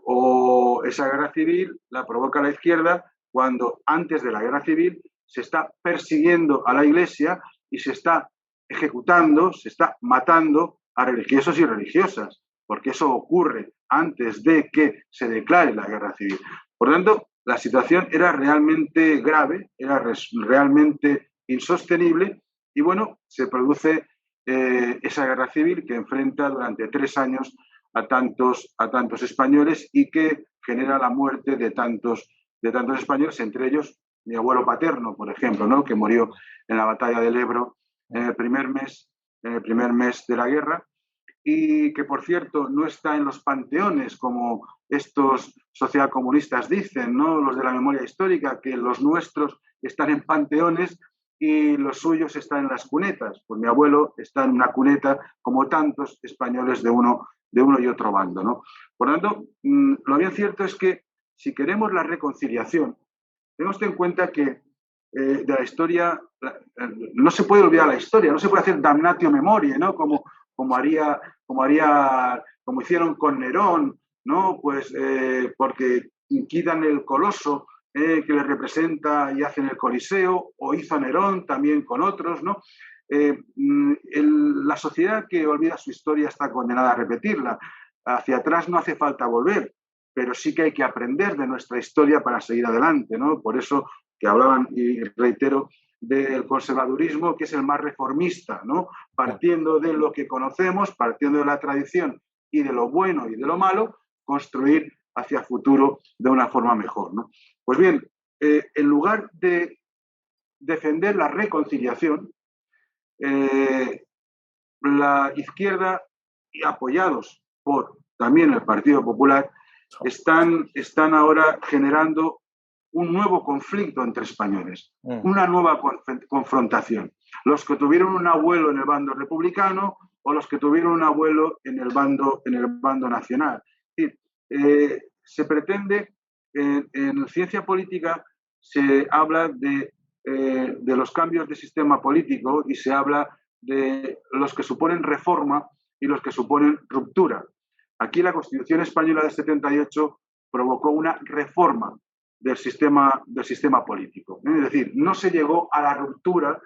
Speaker 2: O esa guerra civil la provoca la izquierda cuando antes de la guerra civil se está persiguiendo a la Iglesia y se está ejecutando, se está matando a religiosos y religiosas, porque eso ocurre antes de que se declare la guerra civil. Por tanto, la situación era realmente grave, era realmente insostenible y bueno, se produce esa guerra civil que enfrenta durante 3 años a tantos españoles y que genera la muerte de tantos españoles, entre ellos mi abuelo paterno, por ejemplo, ¿no? Que murió en la batalla del Ebro en el primer mes de la guerra y que, por cierto, no está en los panteones como estos socialcomunistas dicen, ¿no? Los de la memoria histórica, que los nuestros están en panteones y los suyos están en las cunetas. Pues mi abuelo está en una cuneta como tantos españoles de uno y otro bando, ¿no? Por lo tanto, lo bien cierto es que si queremos la reconciliación, tenemos en cuenta que de la historia no se puede olvidar la historia, no se puede hacer damnatio memoriae, ¿no? Como hicieron con Nerón, ¿no? Pues porque quitan el coloso que le representa y hacen el Coliseo, o hizo Nerón también con otros, ¿no? La sociedad que olvida su historia está condenada a repetirla. Hacia atrás no hace falta volver, pero sí que hay que aprender de nuestra historia para seguir adelante, ¿no? Por eso que hablaban, y reitero, del conservadurismo, que es el más reformista, ¿no? Partiendo de lo que conocemos, partiendo de la tradición y de lo bueno y de lo malo, construir hacia el futuro de una forma mejor, ¿no? Pues bien, en lugar de defender la reconciliación, la izquierda, y apoyados por también el Partido Popular, están ahora generando un nuevo conflicto entre españoles, una nueva confrontación. Los que tuvieron un abuelo en el bando republicano o los que tuvieron un abuelo en el bando nacional. Es decir, se pretende en ciencia política se habla de los cambios de sistema político y se habla de los que suponen reforma y los que suponen ruptura. Aquí la Constitución española del 78 provocó una reforma del sistema político. Es decir, no se llegó a la ruptura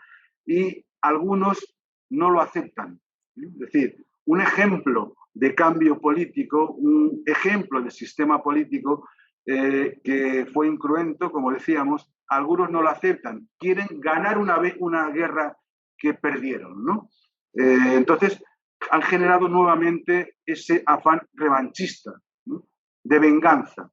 Speaker 2: y algunos no lo aceptan. Es decir, un ejemplo de cambio político, un ejemplo de sistema político que fue incruento, como decíamos, algunos no lo aceptan. Quieren ganar una guerra que perdieron, ¿no? Entonces, han generado nuevamente ese afán revanchista, ¿no?, de venganza.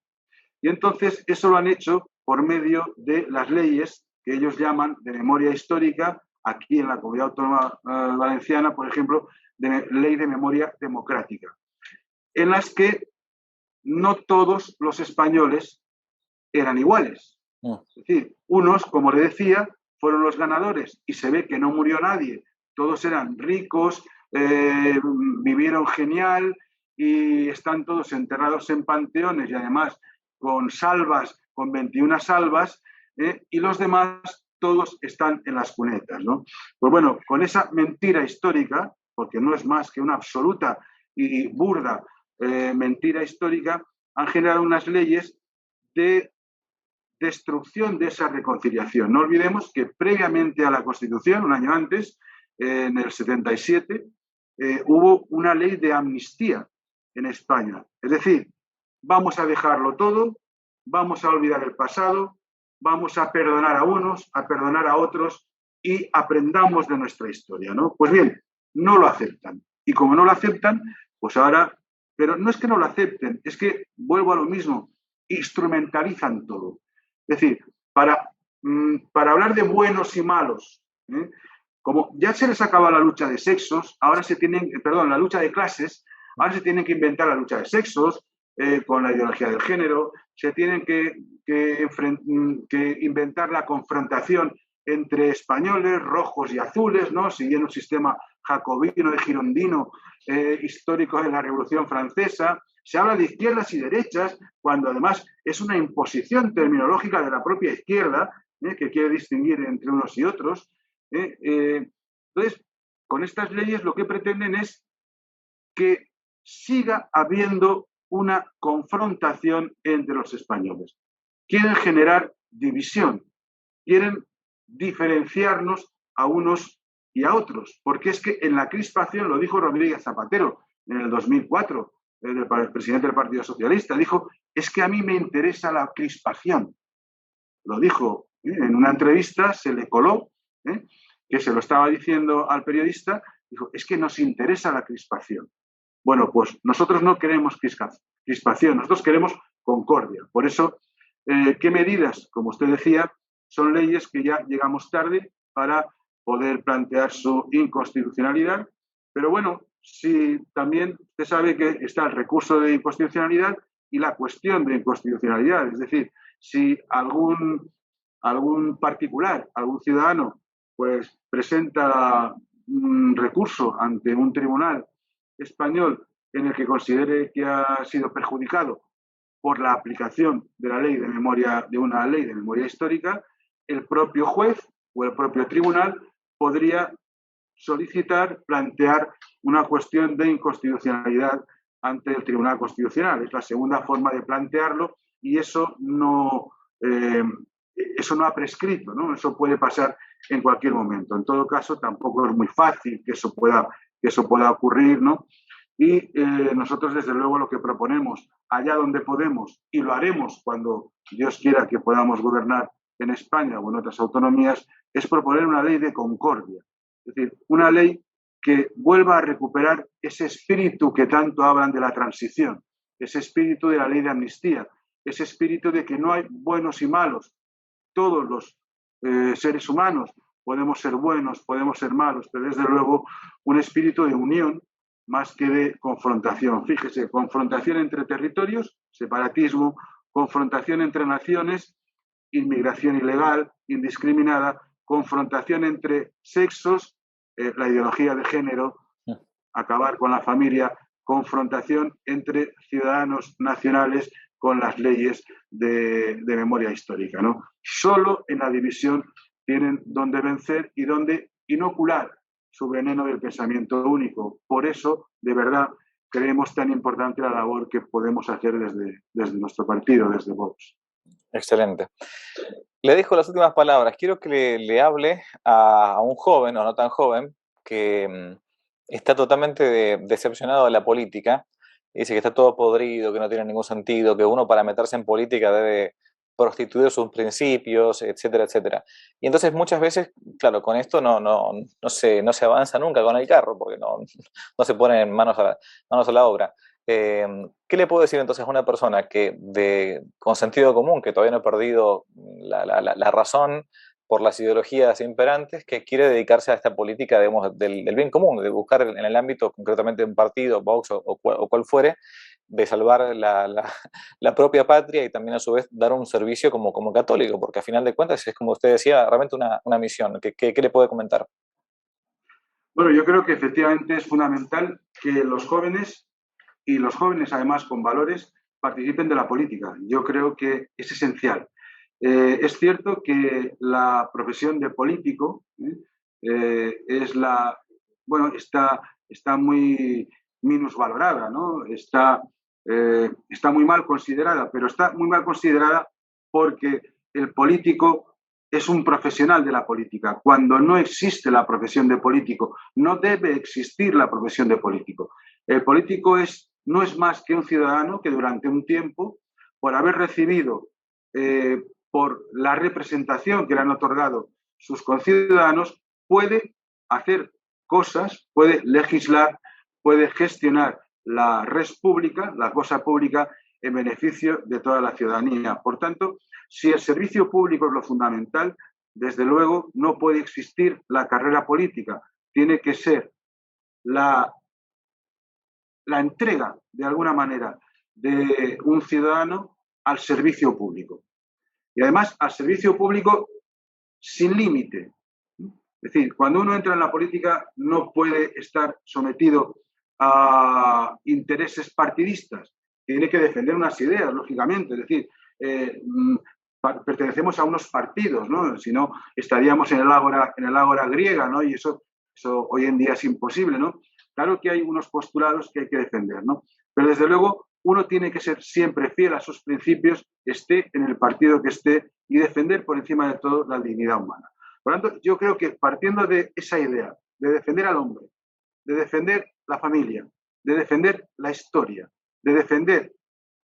Speaker 2: Y entonces eso lo han hecho por medio de las leyes que ellos llaman de memoria histórica, aquí en la Comunidad Autónoma Valenciana, por ejemplo, de ley de memoria democrática, en las que no todos los españoles eran iguales. Es decir, unos, como le decía, fueron los ganadores y se ve que no murió nadie. Todos eran ricos, vivieron genial y están todos enterrados en panteones y además con salvas, con 21 salvas, y los demás todos están en las cunetas, ¿no? Pues bueno, con esa mentira histórica, porque no es más que una absoluta y burda mentira histórica, han generado unas leyes de destrucción de esa reconciliación. No olvidemos que previamente a la Constitución, un año antes, en el 77, hubo una ley de amnistía en España. Es decir, vamos a dejarlo todo, vamos a olvidar el pasado, vamos a perdonar a unos, a perdonar a otros y aprendamos de nuestra historia, ¿no? Pues bien, no lo aceptan. Y como no lo aceptan, pues ahora... Pero no es que no lo acepten, es que, vuelvo a lo mismo, instrumentalizan todo. Es decir, para hablar de buenos y malos, como ya se les acaba la lucha de sexos, ahora la lucha de clases, ahora se tienen que inventar la lucha de sexos, con la ideología del género, se tienen que inventar la confrontación entre españoles, rojos y azules, ¿no?, siguiendo un sistema jacobino y girondino histórico de la Revolución Francesa. Se habla de izquierdas y derechas, cuando además es una imposición terminológica de la propia izquierda, que quiere distinguir entre unos y otros. Entonces, con estas leyes lo que pretenden es que siga habiendo una confrontación entre los españoles. Quieren generar división, quieren diferenciarnos a unos y a otros, porque es que en la crispación, lo dijo Rodríguez Zapatero en el 2004, el presidente del Partido Socialista, dijo, es que a mí me interesa la crispación. Lo dijo en una entrevista, se le coló, que se lo estaba diciendo al periodista, dijo, es que nos interesa la crispación. Bueno, pues nosotros no queremos crispación, nosotros queremos concordia. Por eso, ¿qué medidas? Como usted decía, son leyes que ya llegamos tarde para poder plantear su inconstitucionalidad. Pero bueno, si también usted sabe que está el recurso de inconstitucionalidad y la cuestión de inconstitucionalidad. Es decir, si algún particular, algún ciudadano, pues presenta un recurso ante un tribunal español en el que considere que ha sido perjudicado por la aplicación de la ley de una ley de memoria histórica, el propio juez o el propio tribunal podría solicitar, plantear una cuestión de inconstitucionalidad ante el Tribunal Constitucional. Es la segunda forma de plantearlo y eso no ha prescrito, ¿no? Eso puede pasar en cualquier momento. En todo caso, tampoco es muy fácil que eso pueda ocurrir, ¿no? Y nosotros, desde luego, lo que proponemos allá donde podemos, y lo haremos cuando Dios quiera que podamos gobernar en España o en otras autonomías, es proponer una ley de concordia. Es decir, una ley que vuelva a recuperar ese espíritu que tanto hablan de la transición, ese espíritu de la ley de amnistía, ese espíritu de que no hay buenos y malos. Todos los seres humanos podemos ser buenos, podemos ser malos, pero desde luego un espíritu de unión más que de confrontación. Fíjese, confrontación entre territorios, separatismo, confrontación entre naciones, inmigración ilegal, indiscriminada, confrontación entre sexos, la ideología de género, acabar con la familia, confrontación entre ciudadanos nacionales, con las leyes de memoria histórica, ¿no? Solo en la división tienen donde vencer y donde inocular su veneno del pensamiento único. Por eso, de verdad, creemos tan importante la labor que podemos hacer desde nuestro partido, desde Vox.
Speaker 1: Excelente. Le dejo las últimas palabras. Quiero que le hable a un joven, o no tan joven, que está totalmente decepcionado de la política. Dice que está todo podrido, que no tiene ningún sentido, que uno para meterse en política debe prostituir sus principios, etcétera, etcétera. Y entonces muchas veces, claro, con esto no se avanza nunca con el carro, porque no se ponen manos a la obra. ¿Qué le puedo decir entonces a una persona que con sentido común, que todavía no ha perdido la razón por las ideologías imperantes, que quiere dedicarse a esta política, digamos, del bien común, de buscar en el ámbito concretamente de un partido, Vox o cual fuere, de salvar la propia patria y también a su vez dar un servicio como católico, porque a final de cuentas es, como usted decía, realmente una misión? ¿Qué le puede comentar?
Speaker 2: Bueno, yo creo que efectivamente es fundamental que los jóvenes, y los jóvenes además con valores, participen de la política. Yo creo que es esencial. Es cierto que la profesión de político está muy minusvalorada, ¿no? Está muy mal considerada, pero está muy mal considerada porque el político es un profesional de la política. Cuando no existe la profesión de político, no debe existir la profesión de político. El político no es más que un ciudadano que durante un tiempo, por haber recibido por la representación que le han otorgado sus conciudadanos, puede hacer cosas, puede legislar, puede gestionar la res pública, la cosa pública, en beneficio de toda la ciudadanía. Por tanto, si el servicio público es lo fundamental, desde luego no puede existir la carrera política. Tiene que ser la entrega, de alguna manera, de un ciudadano al servicio público. Y además al servicio público sin límite. Es decir, cuando uno entra en la política no puede estar sometido a intereses partidistas. Tiene que defender unas ideas, lógicamente. Es decir, pertenecemos a unos partidos, ¿no? Si no, estaríamos en el ágora griega, ¿no? Y eso hoy en día es imposible, ¿no? Claro que hay unos postulados que hay que defender, ¿no? Pero desde luego uno tiene que ser siempre fiel a sus principios, esté en el partido que esté, y defender por encima de todo la dignidad humana. Por lo tanto, yo creo que partiendo de esa idea de defender al hombre, de defender la familia, de defender la historia, de defender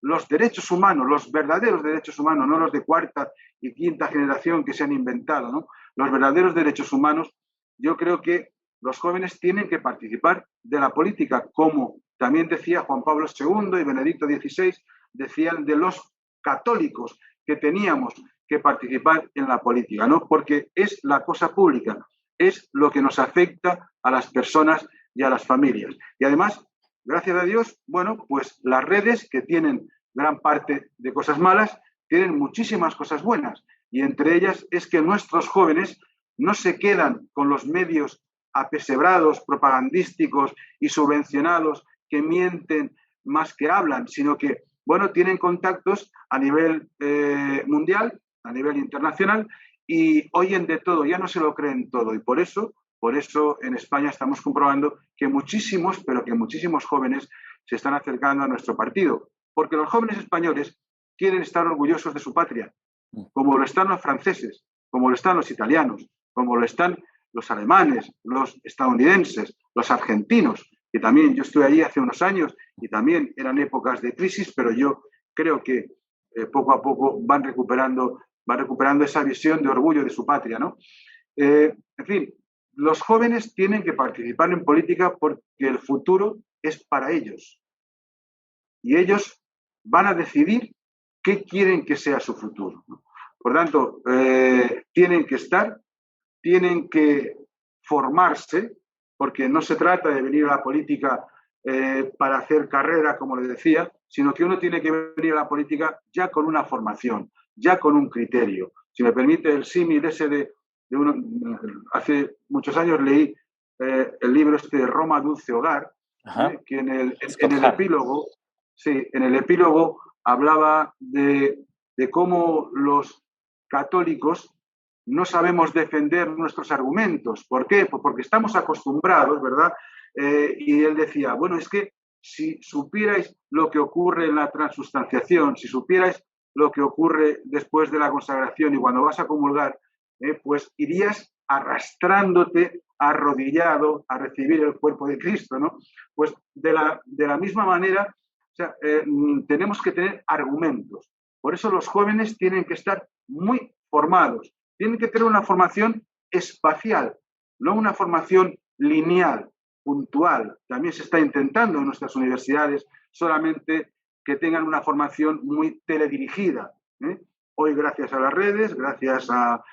Speaker 2: los derechos humanos, los verdaderos derechos humanos, no los de cuarta y quinta generación que se han inventado, ¿no? Los verdaderos derechos humanos, yo creo que los jóvenes tienen que participar de la política, como también decía Juan Pablo II y Benedicto XVI, decían de los católicos que teníamos que participar en la política, ¿no? Porque es la cosa pública, es lo que nos afecta a las personas y a las familias. Y además, gracias a Dios, bueno, pues las redes, que tienen gran parte de cosas malas, tienen muchísimas cosas buenas. Y entre ellas es que nuestros jóvenes no se quedan con los medios apesebrados, propagandísticos y subvencionados que mienten más que hablan, sino que, bueno, tienen contactos a nivel mundial, a nivel internacional, y oyen de todo, ya no se lo creen todo. Y por eso en España estamos comprobando que muchísimos, pero que muchísimos jóvenes se están acercando a nuestro partido, porque los jóvenes españoles quieren estar orgullosos de su patria, como lo están los franceses, como lo están los italianos, como lo están los alemanes, los estadounidenses, los argentinos, que también yo estuve allí hace unos años y también eran épocas de crisis, pero yo creo que poco a poco van recuperando esa visión de orgullo de su patria, ¿no? En fin, los jóvenes tienen que participar en política porque el futuro es para ellos. Y ellos van a decidir qué quieren que sea su futuro, ¿no? Por tanto, tienen que estar, tienen que formarse, porque no se trata de venir a la política para hacer carrera, como le decía, sino que uno tiene que venir a la política ya con una formación, ya con un criterio. Si me permite el símil ese de uno, hace muchos años leí el libro este de Roma Dulce Hogar, que en el epílogo hablaba de cómo los católicos no sabemos defender nuestros argumentos. ¿Por qué? Pues porque estamos acostumbrados, ¿verdad? Y él decía, bueno, es que si supierais lo que ocurre en la transustanciación, si supierais lo que ocurre después de la consagración y cuando vas a comulgar, pues irías arrastrándote arrodillado a recibir el cuerpo de Cristo, ¿no? Pues de la misma manera, o sea, tenemos que tener argumentos. Por eso los jóvenes tienen que estar muy formados, tienen que tener una formación espacial, no una formación lineal, puntual. También se está intentando en nuestras universidades solamente que tengan una formación muy teledirigida. Hoy, gracias a las redes, gracias a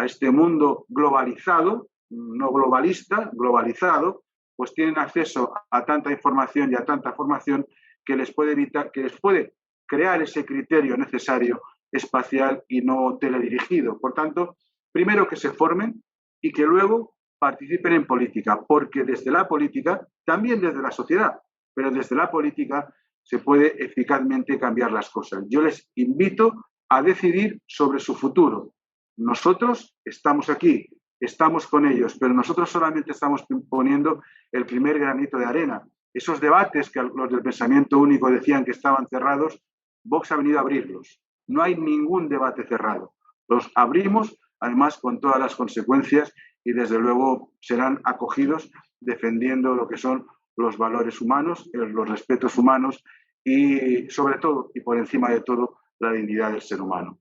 Speaker 2: este mundo globalizado, no globalista, globalizado, pues tienen acceso a tanta información y a tanta formación que les puede evitar, que les puede crear ese criterio necesario espacial y no teledirigido. Por tanto, primero que se formen y que luego participen en política, porque desde la política, también desde la sociedad, pero desde la política se puede eficazmente cambiar las cosas. Yo les invito a decidir sobre su futuro. Nosotros estamos aquí, estamos con ellos, pero nosotros solamente estamos poniendo el primer granito de arena. Esos debates que los del pensamiento único decían que estaban cerrados, Vox ha venido a abrirlos. No hay ningún debate cerrado. Los abrimos, además, con todas las consecuencias y, desde luego, serán acogidos defendiendo lo que son los valores humanos, los respetos humanos y, sobre todo, y por encima de todo, la dignidad del ser humano.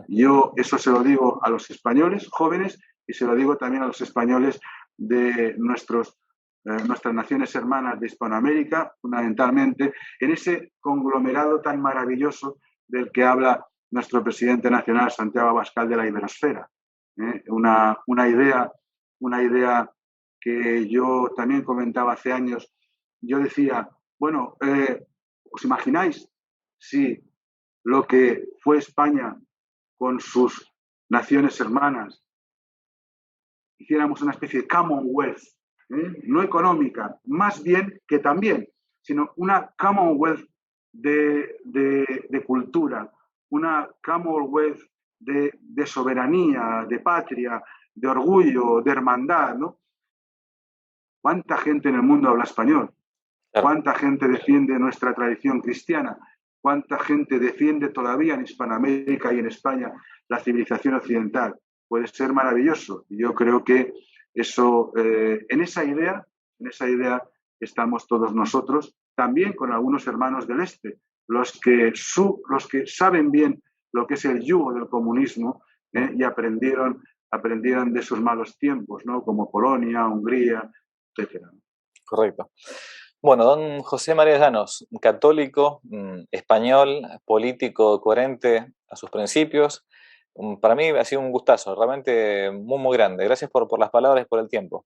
Speaker 2: Yo eso se lo digo a los españoles jóvenes y se lo digo también a los españoles de nuestras naciones hermanas de Hispanoamérica, fundamentalmente, en ese conglomerado tan maravilloso del que habla nuestro presidente nacional, Santiago Abascal, de la iberosfera. Una idea que yo también comentaba hace años. Yo decía, bueno, ¿os imagináis si lo que fue España con sus naciones hermanas hiciéramos una especie de Commonwealth, no económica, más bien que también, sino una Commonwealth de cultura, una Commonwealth de soberanía, de patria, de orgullo, de hermandad, ¿no? ¿Cuánta gente en el mundo habla español? ¿Cuánta gente defiende nuestra tradición cristiana? ¿Cuánta gente defiende todavía en Hispanoamérica y en España la civilización occidental? Puede ser maravilloso. Y yo creo que eso, en esa idea estamos todos nosotros, también con algunos hermanos del Este, los que saben bien lo que es el yugo del comunismo y aprendieron de esos malos tiempos, ¿no? Como Polonia, Hungría, etcétera.
Speaker 1: Correcto. Bueno, don José María Llanos, católico, español, político coherente a sus principios. Para mí ha sido un gustazo, realmente muy, muy grande. Gracias por las palabras y por el tiempo.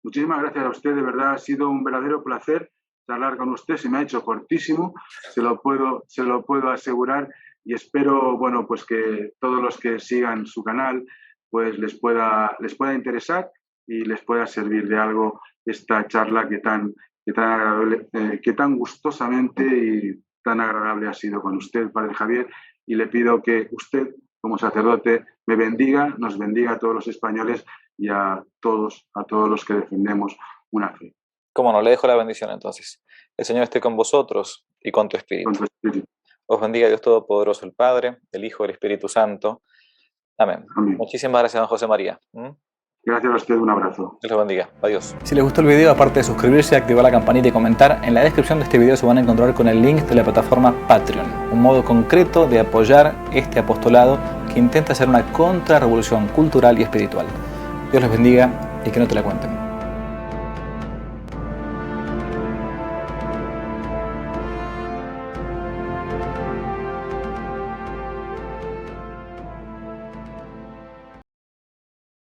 Speaker 2: Muchísimas gracias a usted, de verdad ha sido un verdadero placer charlar con usted. Se me ha hecho cortísimo, se lo puedo asegurar y espero, bueno, pues que todos los que sigan su canal pues les pueda interesar y les pueda servir de algo esta charla que tan agradable, que tan gustosamente y tan agradable ha sido con usted, Padre Javier, y le pido que usted, como sacerdote, me bendiga, nos bendiga a todos los españoles y a todos los que defendemos una fe.
Speaker 1: Cómo no, le dejo la bendición entonces. El Señor esté con vosotros y con tu espíritu.
Speaker 2: Con tu espíritu.
Speaker 1: Os bendiga Dios Todopoderoso, el Padre, el Hijo y el Espíritu Santo. Amén.
Speaker 2: Amén.
Speaker 1: Muchísimas gracias, don José María.
Speaker 2: Gracias a usted, un abrazo.
Speaker 1: Dios los bendiga. Adiós.
Speaker 3: Si les gustó el video, aparte de suscribirse, activar la campanita y comentar, en la descripción de este video se van a encontrar con el link de la plataforma Patreon, un modo concreto de apoyar este apostolado que intenta hacer una contrarrevolución cultural y espiritual. Dios los bendiga y que no te la cuenten.